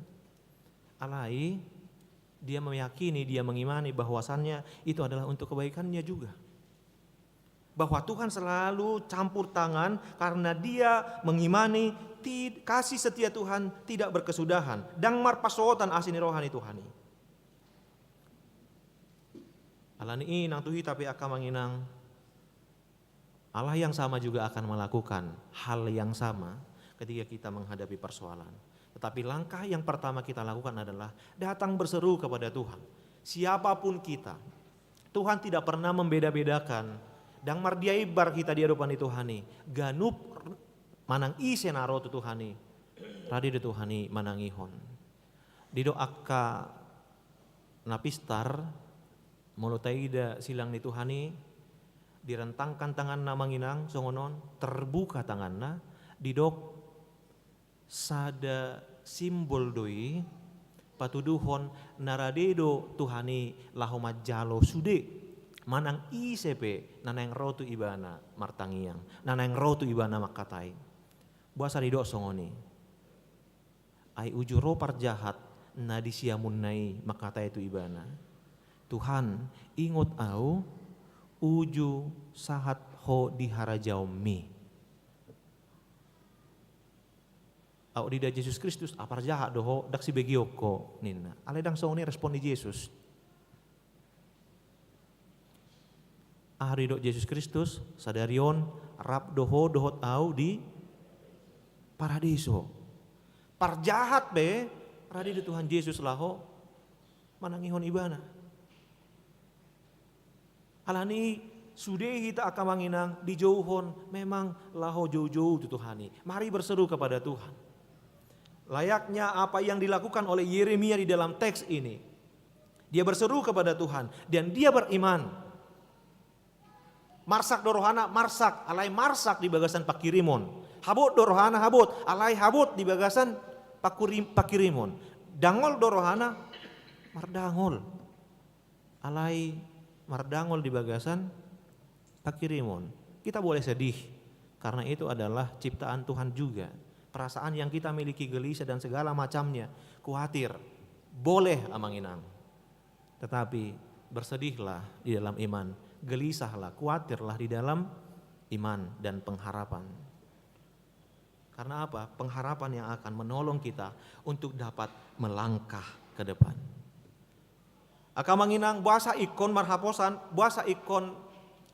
Alai dia meyakini, dia mengimani bahwasannya itu adalah untuk kebaikannya juga. bahwa Tuhan selalu campur tangan karena Dia mengimani kasih setia Tuhan tidak berkesudahan. Dang marpasotan asini rohani Tuhani. Alani inang tuhi tapi akan menginang. Allah yang sama juga akan melakukan hal yang sama ketika kita menghadapi persoalan. Tetapi langkah yang pertama kita lakukan adalah datang berseru kepada Tuhan. Siapapun kita, Tuhan tidak pernah membeda-bedakan. Dang mardiai bar kita di hadapan Tuhani. Ganup manang isenaro tu Tuhani. Radi de Tuhani manangihon. Didoaka napistar mulutaida silang ni Tuhani. Direntangkan tangan na manginang songonon, terbuka tanganna, didok sada simbol doi patuduhon naradedo Tuhani lahoma jalo sude manang isepe nanang rotu ibana martangiang nanang rotu ibana makatai buasa didok songoni ai ujuro parjahat na disiamun nai makatai itu ibana Tuhan ingot au uju sahat ho diharajaumi. Au di Yesus Kristus apar jahat doho dak si begioko nina. Ale dang songni respon di Yesus. Ahri do Yesus Kristus sadarion rap doho dohot au di paradiso. Parjahat be radi do Tuhan Yesus laho manangihon ibana. Alani sudah kita akan menginang di jauhon memang laho jauh-jauh tu Tuhani. Mari berseru kepada Tuhan. Layaknya apa yang dilakukan oleh Yeremia di dalam teks ini. Dia berseru kepada Tuhan dan dia beriman. Marsak dorohana marsak, alai marsak di bagasan pakirimon. Habot dorohana habot, alai habot di bagasan pakirimon. Dangol dorohana mardangol. Alai mardangol di bagasan pakirimon. Kita boleh sedih karena itu adalah ciptaan Tuhan juga. Perasaan yang kita miliki gelisah dan segala macamnya, khawatir, boleh amanginang. Tetapi bersedihlah di dalam iman, gelisahlah, khawatirlah di dalam iman dan pengharapan. Karena apa? Pengharapan yang akan menolong kita untuk dapat melangkah ke depan. Akan menginang bahasa ikon marhaposan, bahasa ikon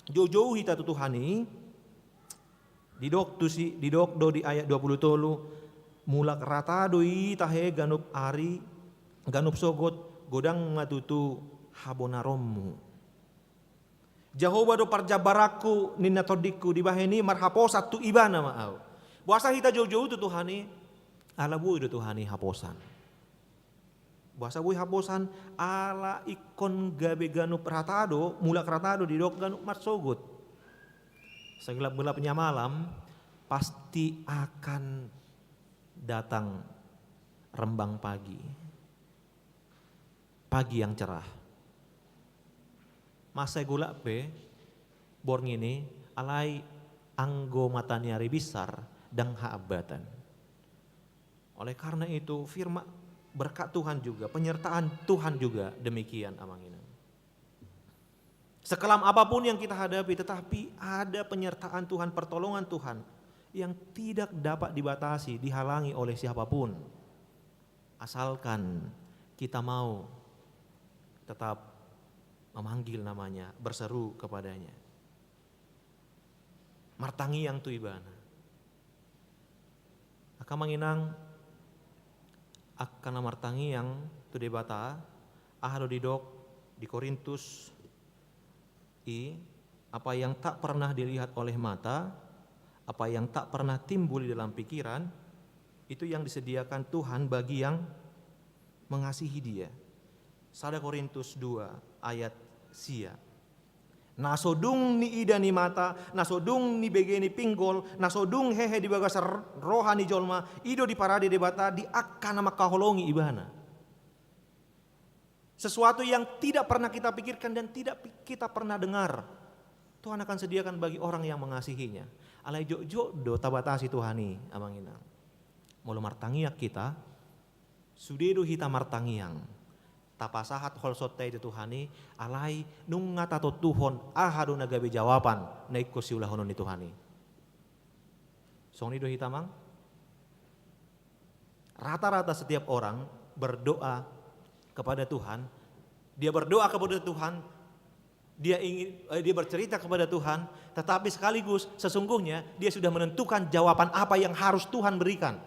jauh-jauh hita Tuhani. Didok do di ayat 20 mulak rata doi tahe ganup ari ganup sogot godang ngatutu habonarommu. Jahoba do parjabaraku ninna todiku di baheni marhaposa tu ibana maau. Bahasa hita jauh-jauh tu Tuhani alabu do Tuhani haposan. Bahasa bui haposan ala ikon gabe ganup ratado mulak ratado di dok ganup marsogot. Segelap-gelapnya malam pasti akan datang rembang pagi. Pagi yang cerah. Masa gula pe borng ini alai anggo mataniari besar dan haabatan. Oleh karena itu firman berkat Tuhan juga, penyertaan Tuhan juga demikian amanginan. Sekelam apapun yang kita hadapi tetapi ada penyertaan Tuhan, pertolongan Tuhan yang tidak dapat dibatasi, dihalangi oleh siapapun. Asalkan kita mau tetap memanggil namanya, berseru kepadanya. Martangi yang tuibana. Akan menginang akan martangi yang tu debata ahlo didok di Korintus apa yang tak pernah dilihat oleh mata, apa yang tak pernah timbul di dalam pikiran, itu yang disediakan Tuhan bagi yang mengasihi Dia. 1 Korintus 2 ayat sia. Nasodung ni ida ni mata, nasodung ni begeni pinggol, nasodung hehe di bagasar rohani jolma, ido di parade debata di akan nama kaholongi ibana. Sesuatu yang tidak pernah kita pikirkan dan tidak kita pernah dengar, Tuhan akan sediakan bagi orang yang mengasihinya. Alai jok do tabatasi Tuhani amanginang. Mulu martangiak kita, sudedo hita martangiang. tapasahat hol sotai itu Tuhani alai nunga tato Tuhon ahadu nagabe jawaban naiko siulah honon itu Tuhani. Song ni do hitamang. Rata-rata setiap orang berdoa kepada Tuhan, dia berdoa kepada Tuhan, dia bercerita kepada Tuhan, tetapi sekaligus sesungguhnya dia sudah menentukan jawaban apa yang harus Tuhan berikan.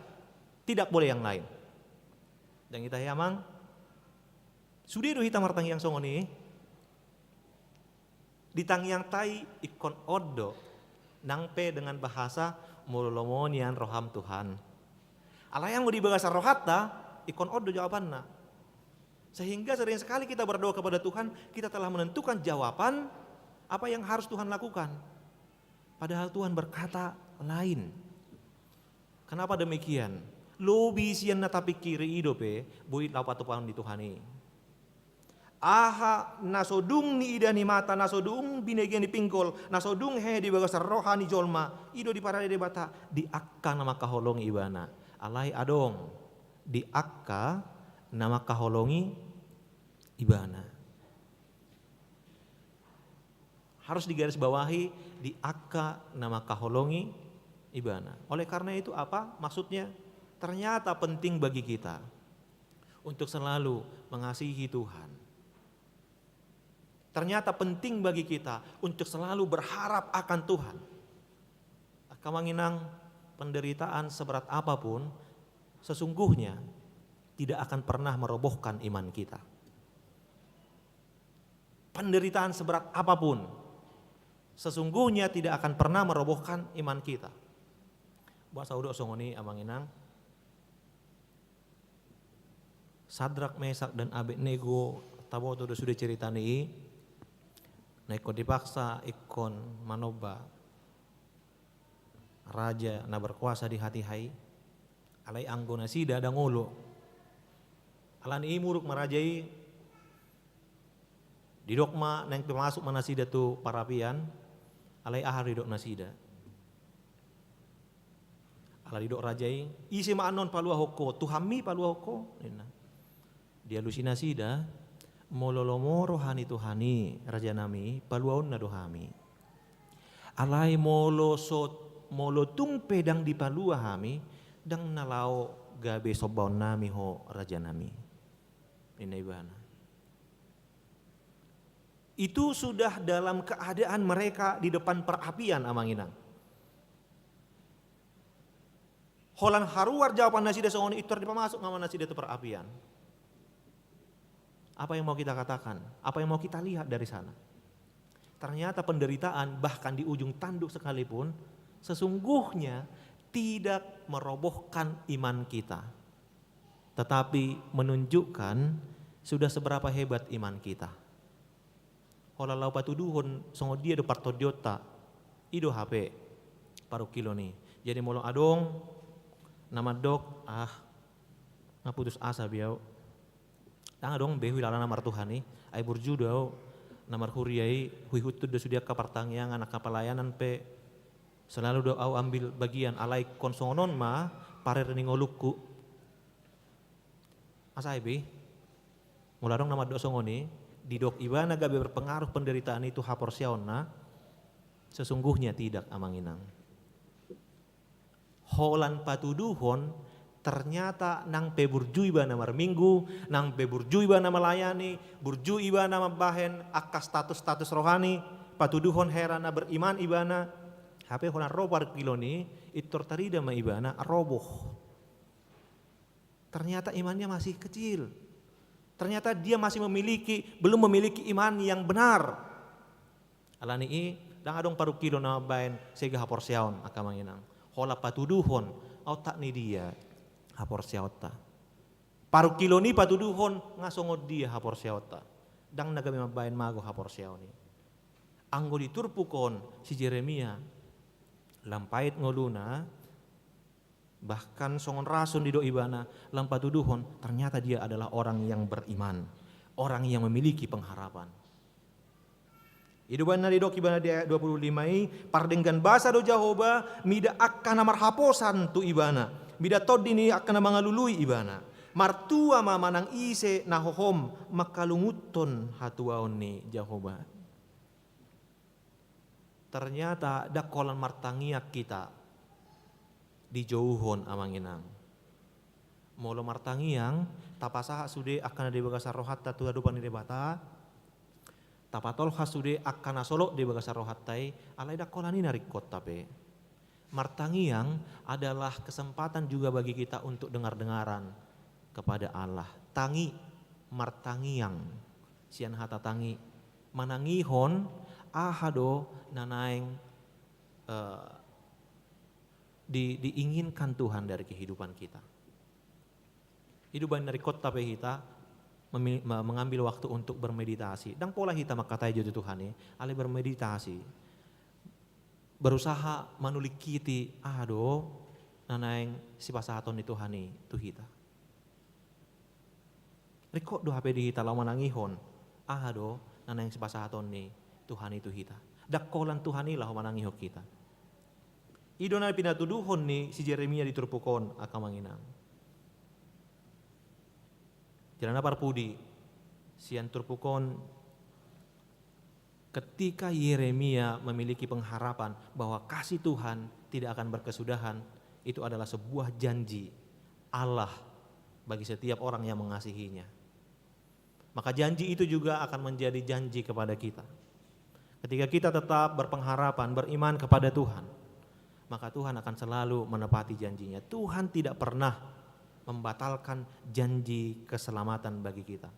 Tidak boleh yang lain. Dan kita yamang sudah hitam martang yang songoni ditang yang tai ikon odo nangpe dengan bahasa mulolomonian roham Tuhan. Allah yang mau dibahasa rohata ikon odo jawabanna. Sehingga sering sekali kita berdoa kepada Tuhan, kita telah menentukan jawaban apa yang harus Tuhan lakukan. Padahal Tuhan berkata lain. Kenapa demikian? Lobi sian na tapi kiri idope buit lapat tupan di Tuhani. Aha nasodung ni ida ni mata nasodung binegian di pingkol nasodung he di bagasa rohani jolma ido di parade de bata di akka nama kaholong ibana alai adong di akka nama kaholongi ibana harus digarisbawahi di akka nama kaholongi ibana. Oleh karena itu apa maksudnya? Ternyata penting bagi kita untuk selalu mengasihi Tuhan. Ternyata penting bagi kita untuk selalu berharap akan Tuhan. Kamanginang penderitaan seberat apapun sesungguhnya tidak akan pernah merobohkan iman kita. Penderitaan seberat apapun sesungguhnya tidak akan pernah merobohkan iman kita. Bahasa udok songoni amanginang Sadrak, Mesak dan Abednego tabo tu sudah cerita nih. Naikon dipaksa ikon manoba raja na berkuasa di hati hai alai anggona sida dan ngolo alan imuruk merajai didokma neng termasuk manasida tu parapian alai ahar didok nasida ala didok rajai isi maanon palua hoko tuhami palua hoko dia lusinasida mololomo rohani Tuhani raja nami paluaon na dohami alai molo tung pedang di palua hami dang nalao gabe sobaon nami ho raja nami ini ibana. Itu sudah dalam keadaan mereka di depan perapian amanginang. Holan haruar jawaban nasida songoni itu dipamasuk ngaman nasida itu perapian. Apa yang mau kita katakan? Apa yang mau kita lihat dari sana? Ternyata penderitaan bahkan di ujung tanduk sekalipun sesungguhnya tidak merobohkan iman kita. Tetapi menunjukkan sudah seberapa hebat iman kita. Hola lau patuduhon songo dia do partodiota ido HP paru kilo nih. Jadi molo adong nama dok ngaputus asa biau. Tang adong behui lala namar Tuhan nih. Ai burjudo namar huriai hui hutud do sudia kapartangyangan anak pelayanan pe selalu do au ambil bagian alai konsongon ma pare rening olukku. Asa ibe mula dong nama do songoni di dok ibana gabe berpengaruh penderitaan itu haporsiaona sesungguhnya tidak amanginang. Holan patuduhon ternyata nang pe burju ibana mar minggu, nang pe burju ibana melayani, burju ibana membahen akas status rohani, patuduhon herana beriman ibana, HP holan robar kiloni itu tertarida ma ibana roboh. Ternyata imannya masih kecil. Ternyata dia masih belum memiliki iman yang benar. Alani i dang adong paru kilo na baen sega haporsiaon akamanginang. Hola patuduhon au tak ni dia haporsiaota. Paru kilo ni patuduhon ngasongod dia haporsiaota. Dang nagami mabaen mago haporsiaoni. Anggo diturpukon si Jeremia lampait ngoluna bahkan songon rasun di do ibana lampatuduhon ternyata dia adalah orang yang beriman, orang yang memiliki pengharapan. Idubana di dok ibana dia 25 pardenggan basa do Jahoba mida akan namar haposan tu ibana, mida todini akan mangalului ibana. Martua mamanang ise nahohom makalunguton hatuaon ni Jehovah. Ternyata dakolan martangiak kita dijauhon amanginang. Molo martangiang tapasaha sude akan di bagasa rohatta tu hadupan di bata. Tapatol hasude akan asolo di bagasa rohattai alai dakolani narikot tape. Martangiang adalah kesempatan juga bagi kita untuk dengar-dengaran kepada Allah. Tangi martangiang sian hata tangi manangihon ahado nanaeng diinginkan Tuhan dari kehidupan kita. Hidupan dari kota kita mengambil waktu untuk bermeditasi. Dan pola kita makatai jadi Tuhan ya, ale bermeditasi. Berusaha manulikiti ado nanaeng si pasahaton itu Tuhani tu kita. Riko do HP di kita lawan nangihon ado nanaeng si pasahaton ni Tuhan itu kita. Dakolan Tuhani lah manangiho kita. Idona pinatuduhon ni si Yeremia diturpukon akamanginang. Jalan parpudi sian turpukon ketika Yeremia memiliki pengharapan bahwa kasih Tuhan tidak akan berkesudahan, itu adalah sebuah janji Allah bagi setiap orang yang mengasihinya. Maka janji itu juga akan menjadi janji kepada kita. Ketika kita tetap berpengharapan, beriman kepada Tuhan, maka Tuhan akan selalu menepati janjinya. Tuhan tidak pernah membatalkan janji keselamatan bagi kita.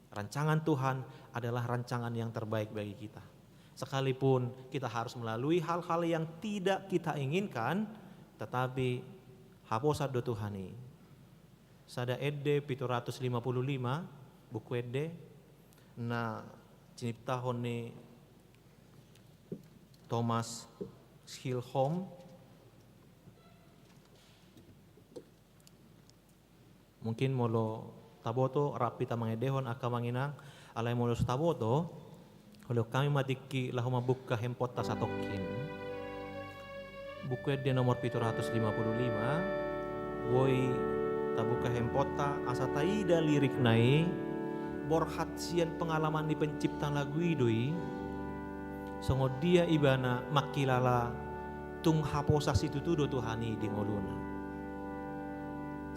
Rancangan Tuhan adalah rancangan yang terbaik bagi kita. Sekalipun kita harus melalui hal-hal yang tidak kita inginkan, tetapi haposat do Tuhani. Sada edde 755 buku edde na ciniptahon ni Thomas Schilholm. Mungkin molo taboto rapi tamangedehon akamanginang alay molo taboto kalau kami matiki lahu mabukka hempot tasatokin buku edde nomor 755 boy tabuka hempota asa taida lirik nai borhat sian pengalaman di penciptaan lagu idoi songo dia ibana makilala tung haposas itu tudo Tuhani di ngoluna.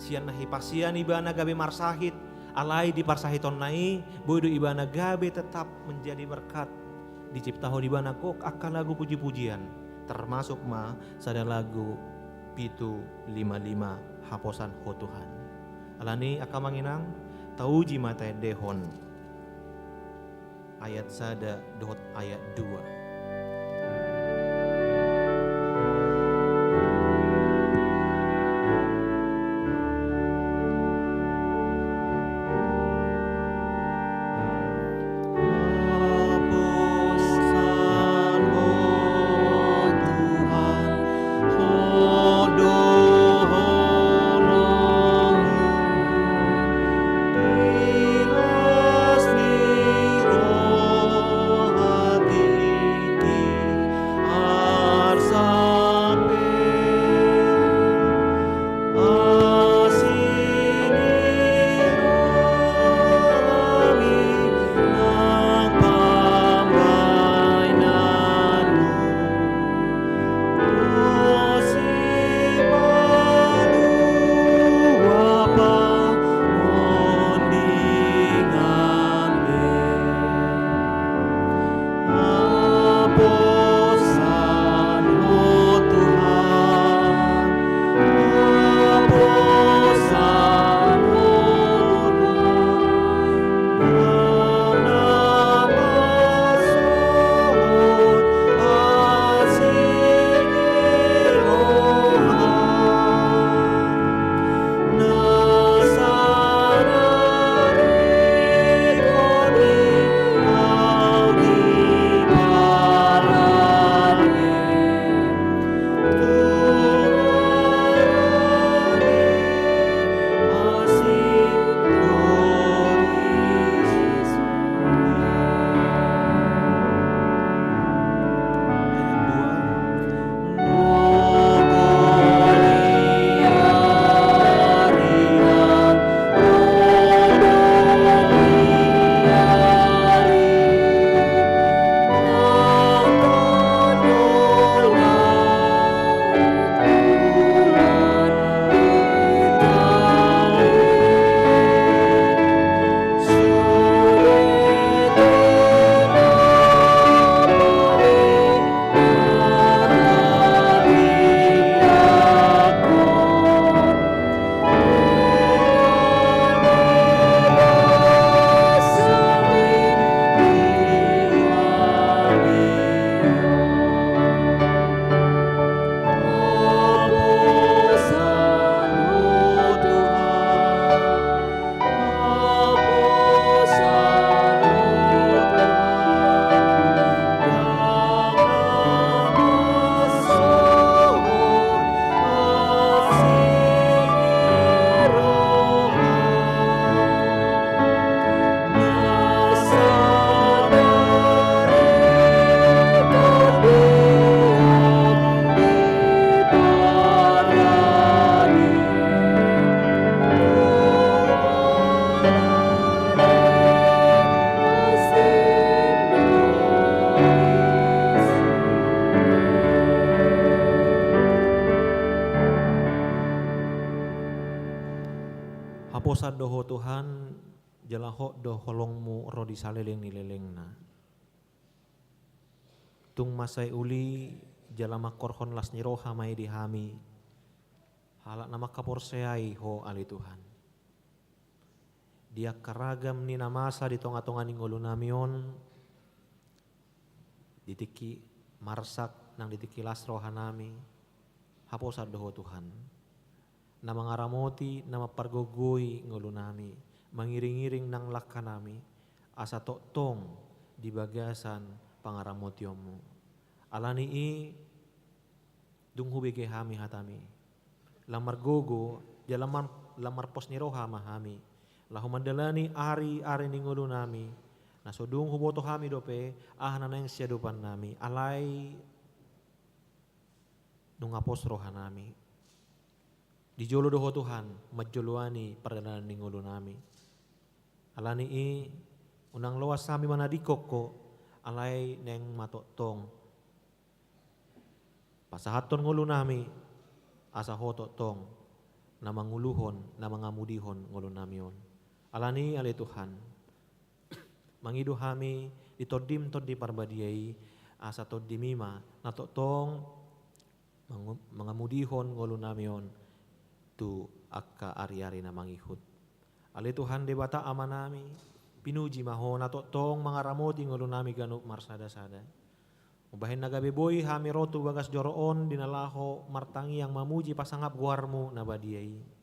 Sian nahi pasian ibana gabe marsahit alai di parsahiton nai bodo ibana gabe tetap menjadi berkat diciptaho ibana kok akan lagu puji-pujian termasuk ma sada lagu pitu 55 haposan ho Tuhan alani akamanginang tauji mata dehon ayat sada dot ayat 2. Hati Haposa doho Tuhan, jalaho do holongmu rodi saleleng nilelengna. Tung masai uli jalama korhon las niroha mai dihami. Halak nama kaporseai ho ali Tuhan. Dia karagam ni namasa di tonga-tonga ni ngolunamion. Ditiki marsak nang ditiki las rohanami. Haposa doho Tuhan. Nama ngaramoti, nama pargogoi ngolunami. Mengiring-iring nang lakanami. Asa tok tong di bagasan pangaramotiomu. Alani i dunghu bege hami hatami. Lamar gogo, lamar pos niroha mahami. Lahu mandalani ari ningulu nami. Nasodung huboto hami dope nana yang siadupan nami. Alai nungapos roha nami. Dijolo doho Tuhan majoluani perdanan ningulu nami. Alani i unang loas sami manadikoko alai neng matotong. Pasahaton ngulu nami asa hoto tong nama nguluhon nama ngamudihon ngulu namion. Alani ale Tuhan, mangidu hami ditodim todi parbadiai asa todi mima nato tong mengamudihon ngolu namion tu akka ari-ari na mangihut. Ale Tuhan debata amanami pinuji maho nato tong mangaramoti ngolu nami ganuk marsada-sada. Ubahin nagabe boy hami rotu bagas joroon dinalaho martangi yang mamuji pasangap guarmu nabadiai.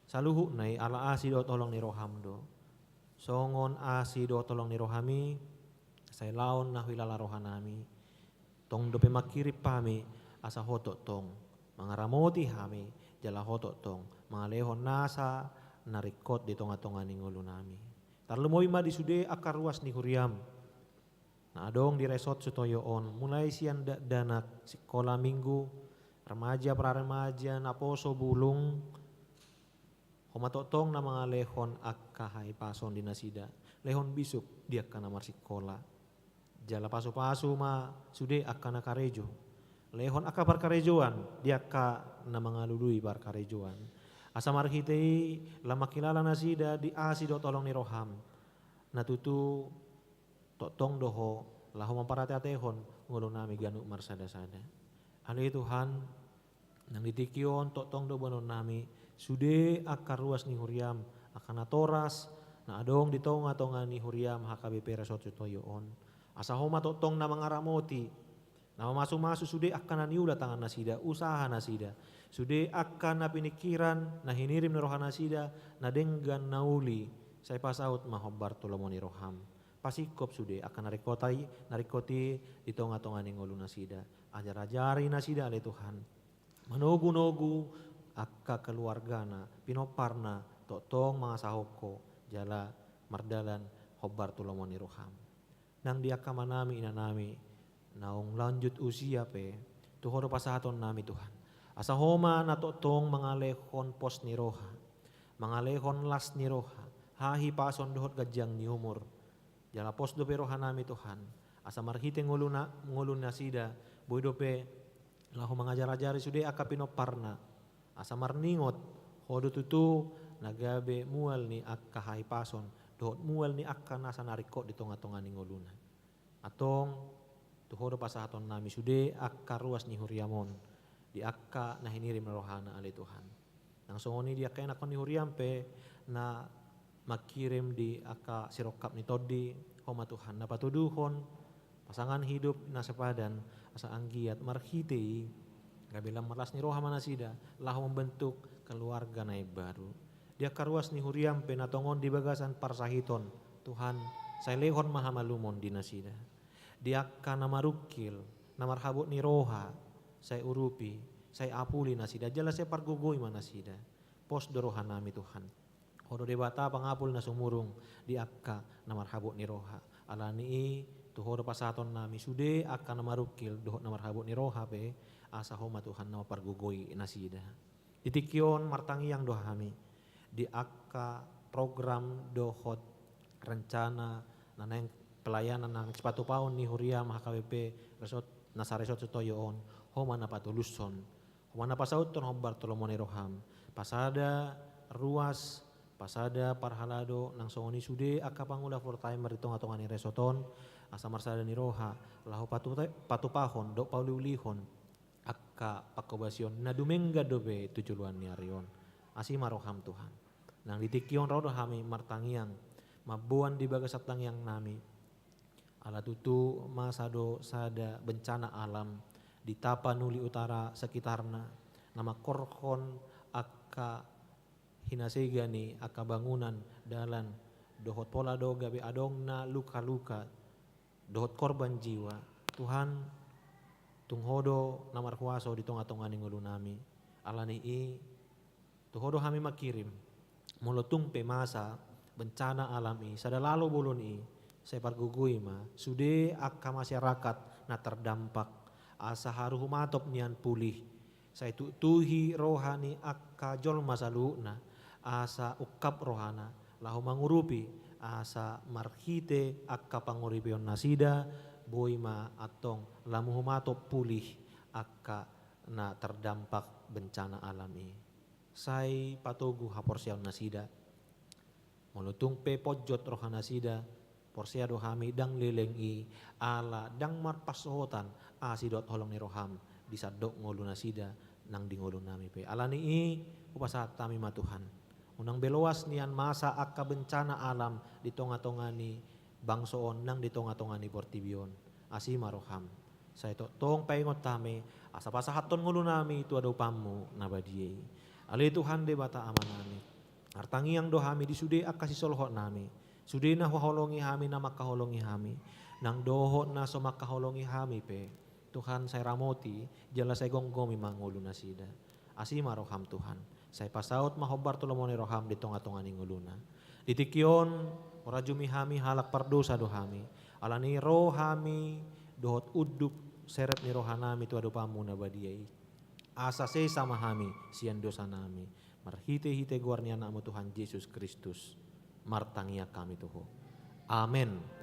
Saluhu nai ala asi do tolong ni roham do. Songon asi do tolong ni rohami. Say laon na hilala rohanami. Tong dope makirip pami asa hoto tong. Mangaramoti hami jala hoto tong. Mangalehon nasa narikot di tonga-tonga ni ngulu nami. Tarlumoy ma disude akar ruas ni huriam. Na adong di resort sutoyoon. Mulai sian danak sekolah minggu. Remaja praremaja naposo bulung. Homatotong na mga lehon akkahay pason di nasida. Lehon bisuk di akka na marsikola. Jala paso-paso ma sude akka na karejo. Lehon akka parkarejoan di akka na mga lului parkarejoan. Asa marhitei lama kilala nasida di asi do tolong ni roham. Natutu totong doho lahu mamparate-atehon ngulong nami ganuk marsada-sada. Ali Tuhan nang ditikion totong do banon nami. Sude akar ruas ni huriam akan atoras na adong di tonga-tonga ni huriam HKBP resort sutoyoon. Asa homa totong na mangaramoti na masu-masu sude akan naniula tangan nasida usaha nasida. Sude akan na pinikiran na hinirim ni roha nasida na denggan nauli say pasaut mahobbar tulamo ni roham. Pasikop sude akan narikoti di tonga-tonga ni ngulu nasida. Ajar-ajari nasida ale Tuhan. Manogu-nogu akka keluargana, pinoparna, totong mga sahoko, jala, mardalan, hobbar tulamoni roham. Nang diaka manami inanami, naong lanjut usia pe, tuhoro pasahaton nami Tuhan. Asa homa na totong mga lehon pos ni roha, mga lehon las ni roha, hahi pason dohot gajang ni umur. Jala pos dope roha nami Tuhan. Asa marhite ngulu nasida, boy dope, lahu mangajar-ajari sude akka pinoparna. Asa marningot hodo tutu nagabe mual ni akka hai pason dohot mual ni akka nasa narikot di tonga-tonga ni ngoluna. Atong tuhodo pasahaton nami sude akka ruas ni huriamon di akka na hinirim na rohana ali Tuhan. Nang songoni di akka enakon ni huriam pe na makirim di akka sirokap ni todi homa Tuhan na patuduhon pasangan hidup na sepadan asa anggiat marhitei kabilang malas ni roha manasida lahu membentuk keluarga na baru. Dia karuas ni huriam penatongon di bagasan parsahiton Tuhan saya lehon mahamalumon di nasida. Dia kana marukil namarhabut ni roha saya urupi saya apuli nasida jala saya pargugoi manasida. Pos doroha nami Tuhan. Hodo debata pangapul na sumurung di akka namarhabut ni roha. Alani i tuhodo pasaton nami sude akka namarukil dohot namarhabut ni roha pe. Asa homa Tuhan nama pargugoi nasida. Ditikyon martangi yang dohami. Di akka program dohot rencana naneng pelayanan nang sepatu paun ni huriam HKBP resort nasa resort sutoyoon. Homa na patuluson. Homa na pasauton hobbar tolomone roham. Pasada ruas pasada parhalado nang songoni sude akka pangula for timer itong atongani resoton asa marsada ni roha lahu patupahon do pauliulihon akka pakobasyon na dumengga dobe tujuluan ni arion asi maroham Tuhan nang ditikyon rodo hami martangiang mabuan di bagasat tangiang nami ala tutu masado sada bencana alam di Tapanuli Utara sekitarna nama korhon akka hinasega ni akka bangunan dalan dohot pola do gabe adongna luka-luka dohot korban jiwa Tuhan tunghodo namar kuaso di tonga-tonga ni ngulu nami alani i tuhodo kami makirim molotung pe masa bencana alami sadalalo bolon i saya pargugui ma sude akka masyarakat na terdampak asa haru humatop nian pulih saya tuhi rohani akka jol masaluna asa ukap rohana lahu mangurupi asa marhite akka panguripion nasida boima atong lamu humatop pulih akka na terdampak bencana alami sai patogu haporsiaw nasida molutung pe pojot rohana sida porsiado hami dang lelengi ala dang marpasohotan asidot holong ni roham disadok ngolu nasida nang di ngolu nami pe alani i upasat tami ma Tuhan unang beloas nian masa akka bencana alam di tonga-tongani bangsoon nang di tonga-tongani portibion asi maroham saya tong paingot tami asa pasahaton ngulu nami itu ada upamu nabadie ali Tuhan de bata amanami artangi yang dohami di sude akka sisolhot nami sude na hoholongi hami na makaholongi hami nang dohot na so makaholongi hami pe Tuhan saya ramoti jala saya gonggomi mangulu nasida asi maroham Tuhan saya pasaut mahobar tulomoni roham di tonga-tonga ni nguluna ditikyon orajumi hami halak pardosa dohami alani rohami dohot uduk seret ni rohanami tu adupamu nabadiai asa se sama hami sian dosa nami marhite-hite guarni anakmu Tuhan Yesus Kristus martangia kami Tuhan amin.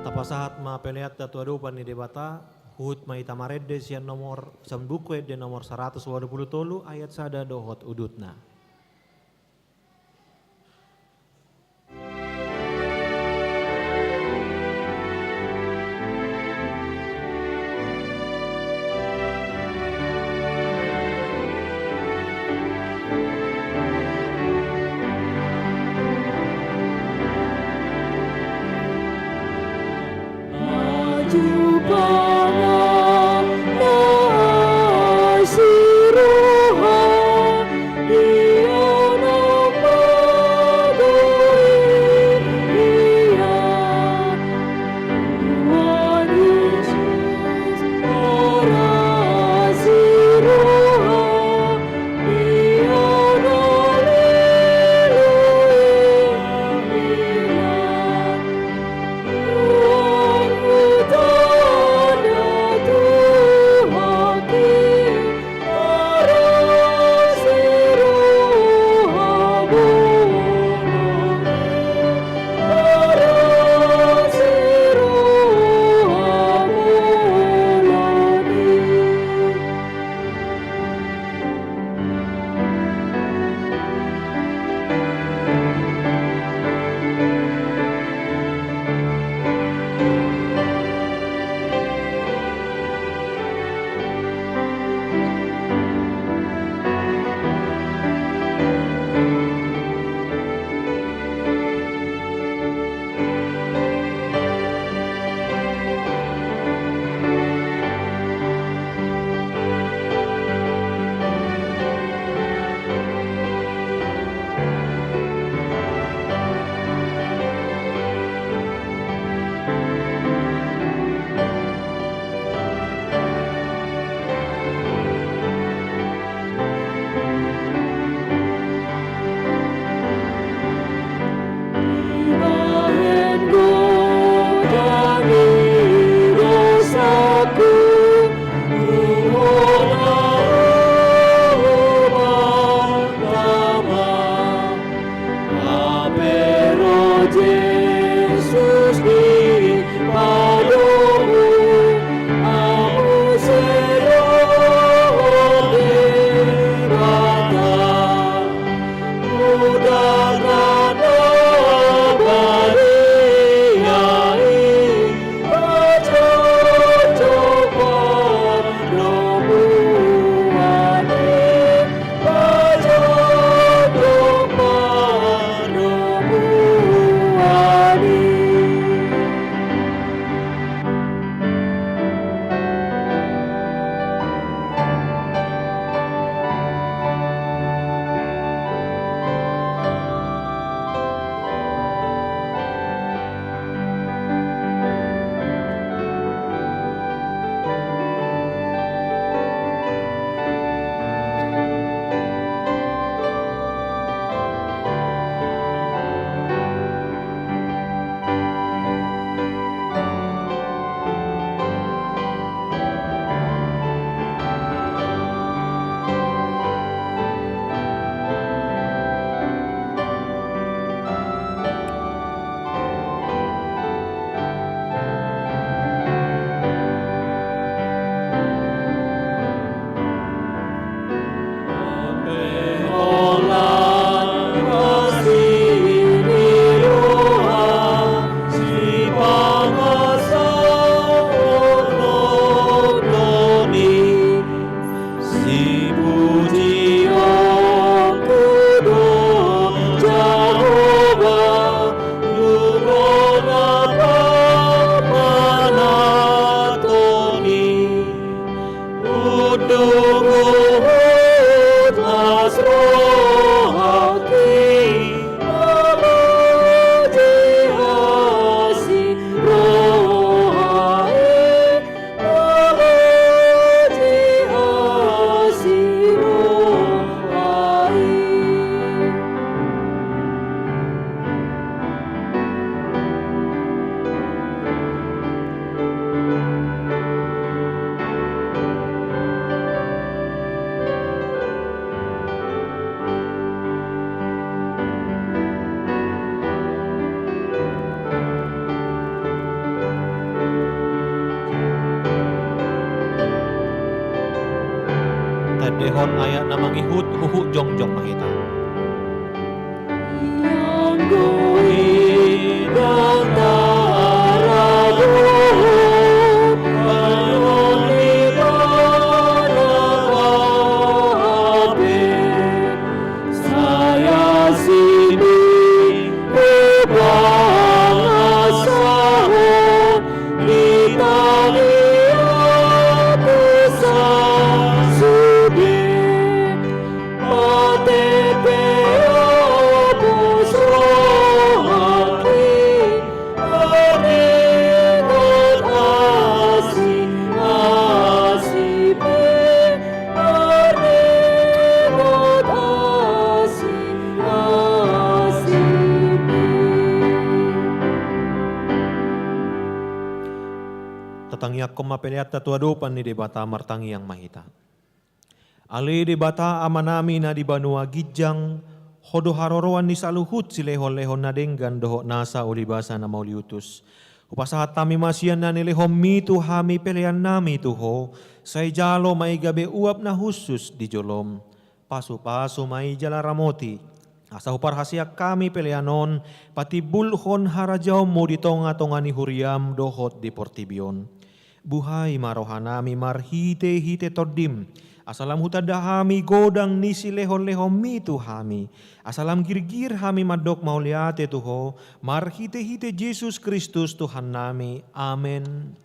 Tapasahat ma peleat datu adupan ni debata hut ma itamarede sian nomor sambukwe de nomor 123 ayat sada dohot udutna. Yesus di padamu, aku serah berkata, mudahkan bariai, bercocok romuani, bercocok romuani. Tadehon ayat namang ihut huhu jongjong mahita. Yang goi antara buhut, anoni ape, saya sini berbangsa Italia besar sudah Tatangyak komapeliata tuadopan ni debata martangi yang mahita. Ali debata amanami na di banua gijang hodo haroroan ni saluhut si lehon-lehon na denggan doho nasa ulibasa na mauliutus. Upasahat tami masian na nilehom mitu hami pelean nami tuho, say jalo may gabe uap na husus di jolom. Pasu-pasu may jala ramoti. Asa huparhasiak kami peleanon, pati bulhon harajaw mo ditonga-tonga ni huriam dohot di portibion. Buhay marohanami marhite-hite todim. Asalam hutadahami godang nisi lehon-lehon mitu hami. Asalam girgir hami madok mauliate tuho. Marhite-hite Yesus Kristus Tuhan nami. Amen.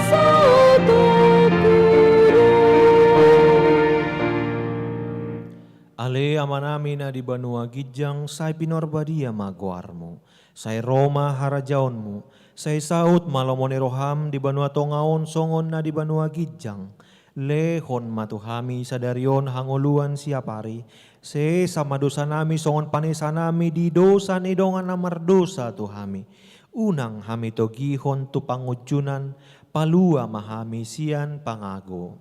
Satu ina di banua gijang sai pinorbadia maguarmu. Sai Roma harajaonmu. Sai saut malomone roham di banua tongaon songon na di banua gijang. Lehon matuhami sadarion hangoluan siapari. Se sama dosa nami songon panesa nami di dosa nidongan namar dosa tuhami. Unang hami togihon tu pangujunan palua mahami sian pangago.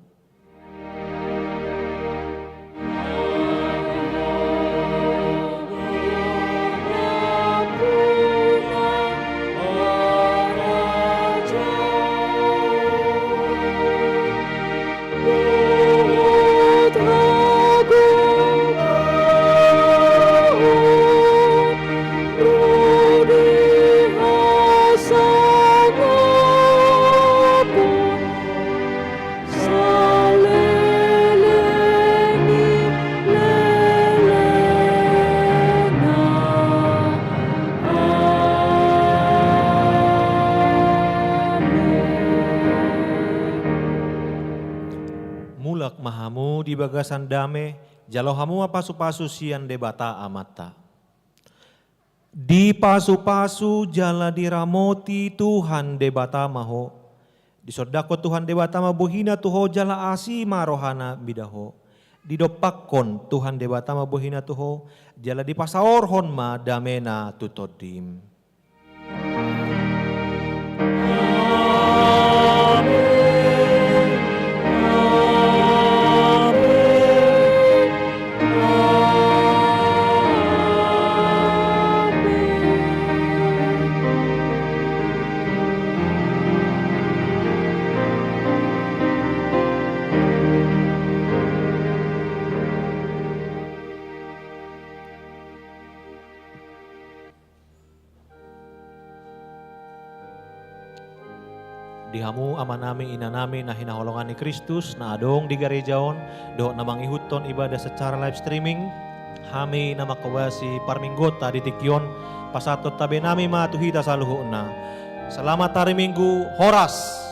Mulak mahamu di bagasan dame, jalo hamu pasu-pasu sian debata amata. Di pasu-pasu jala diramoti Tuhan debata maho. Di sodako Tuhan debata mabuhina tuho jala asi marohana bidaho. Di dopakkon Tuhan debata mabuhina tuho jala di pasaorhon ma damena tutodim. Dihamu amanami inanami na hinaholongan ni Kristus na adong di garejaon do na mangihuton ibadah secara live streaming. Hami na makawasi parminggota di tikyon pasatot tabi nami matuhita sa luho na. Salamat hari Minggu, Horas!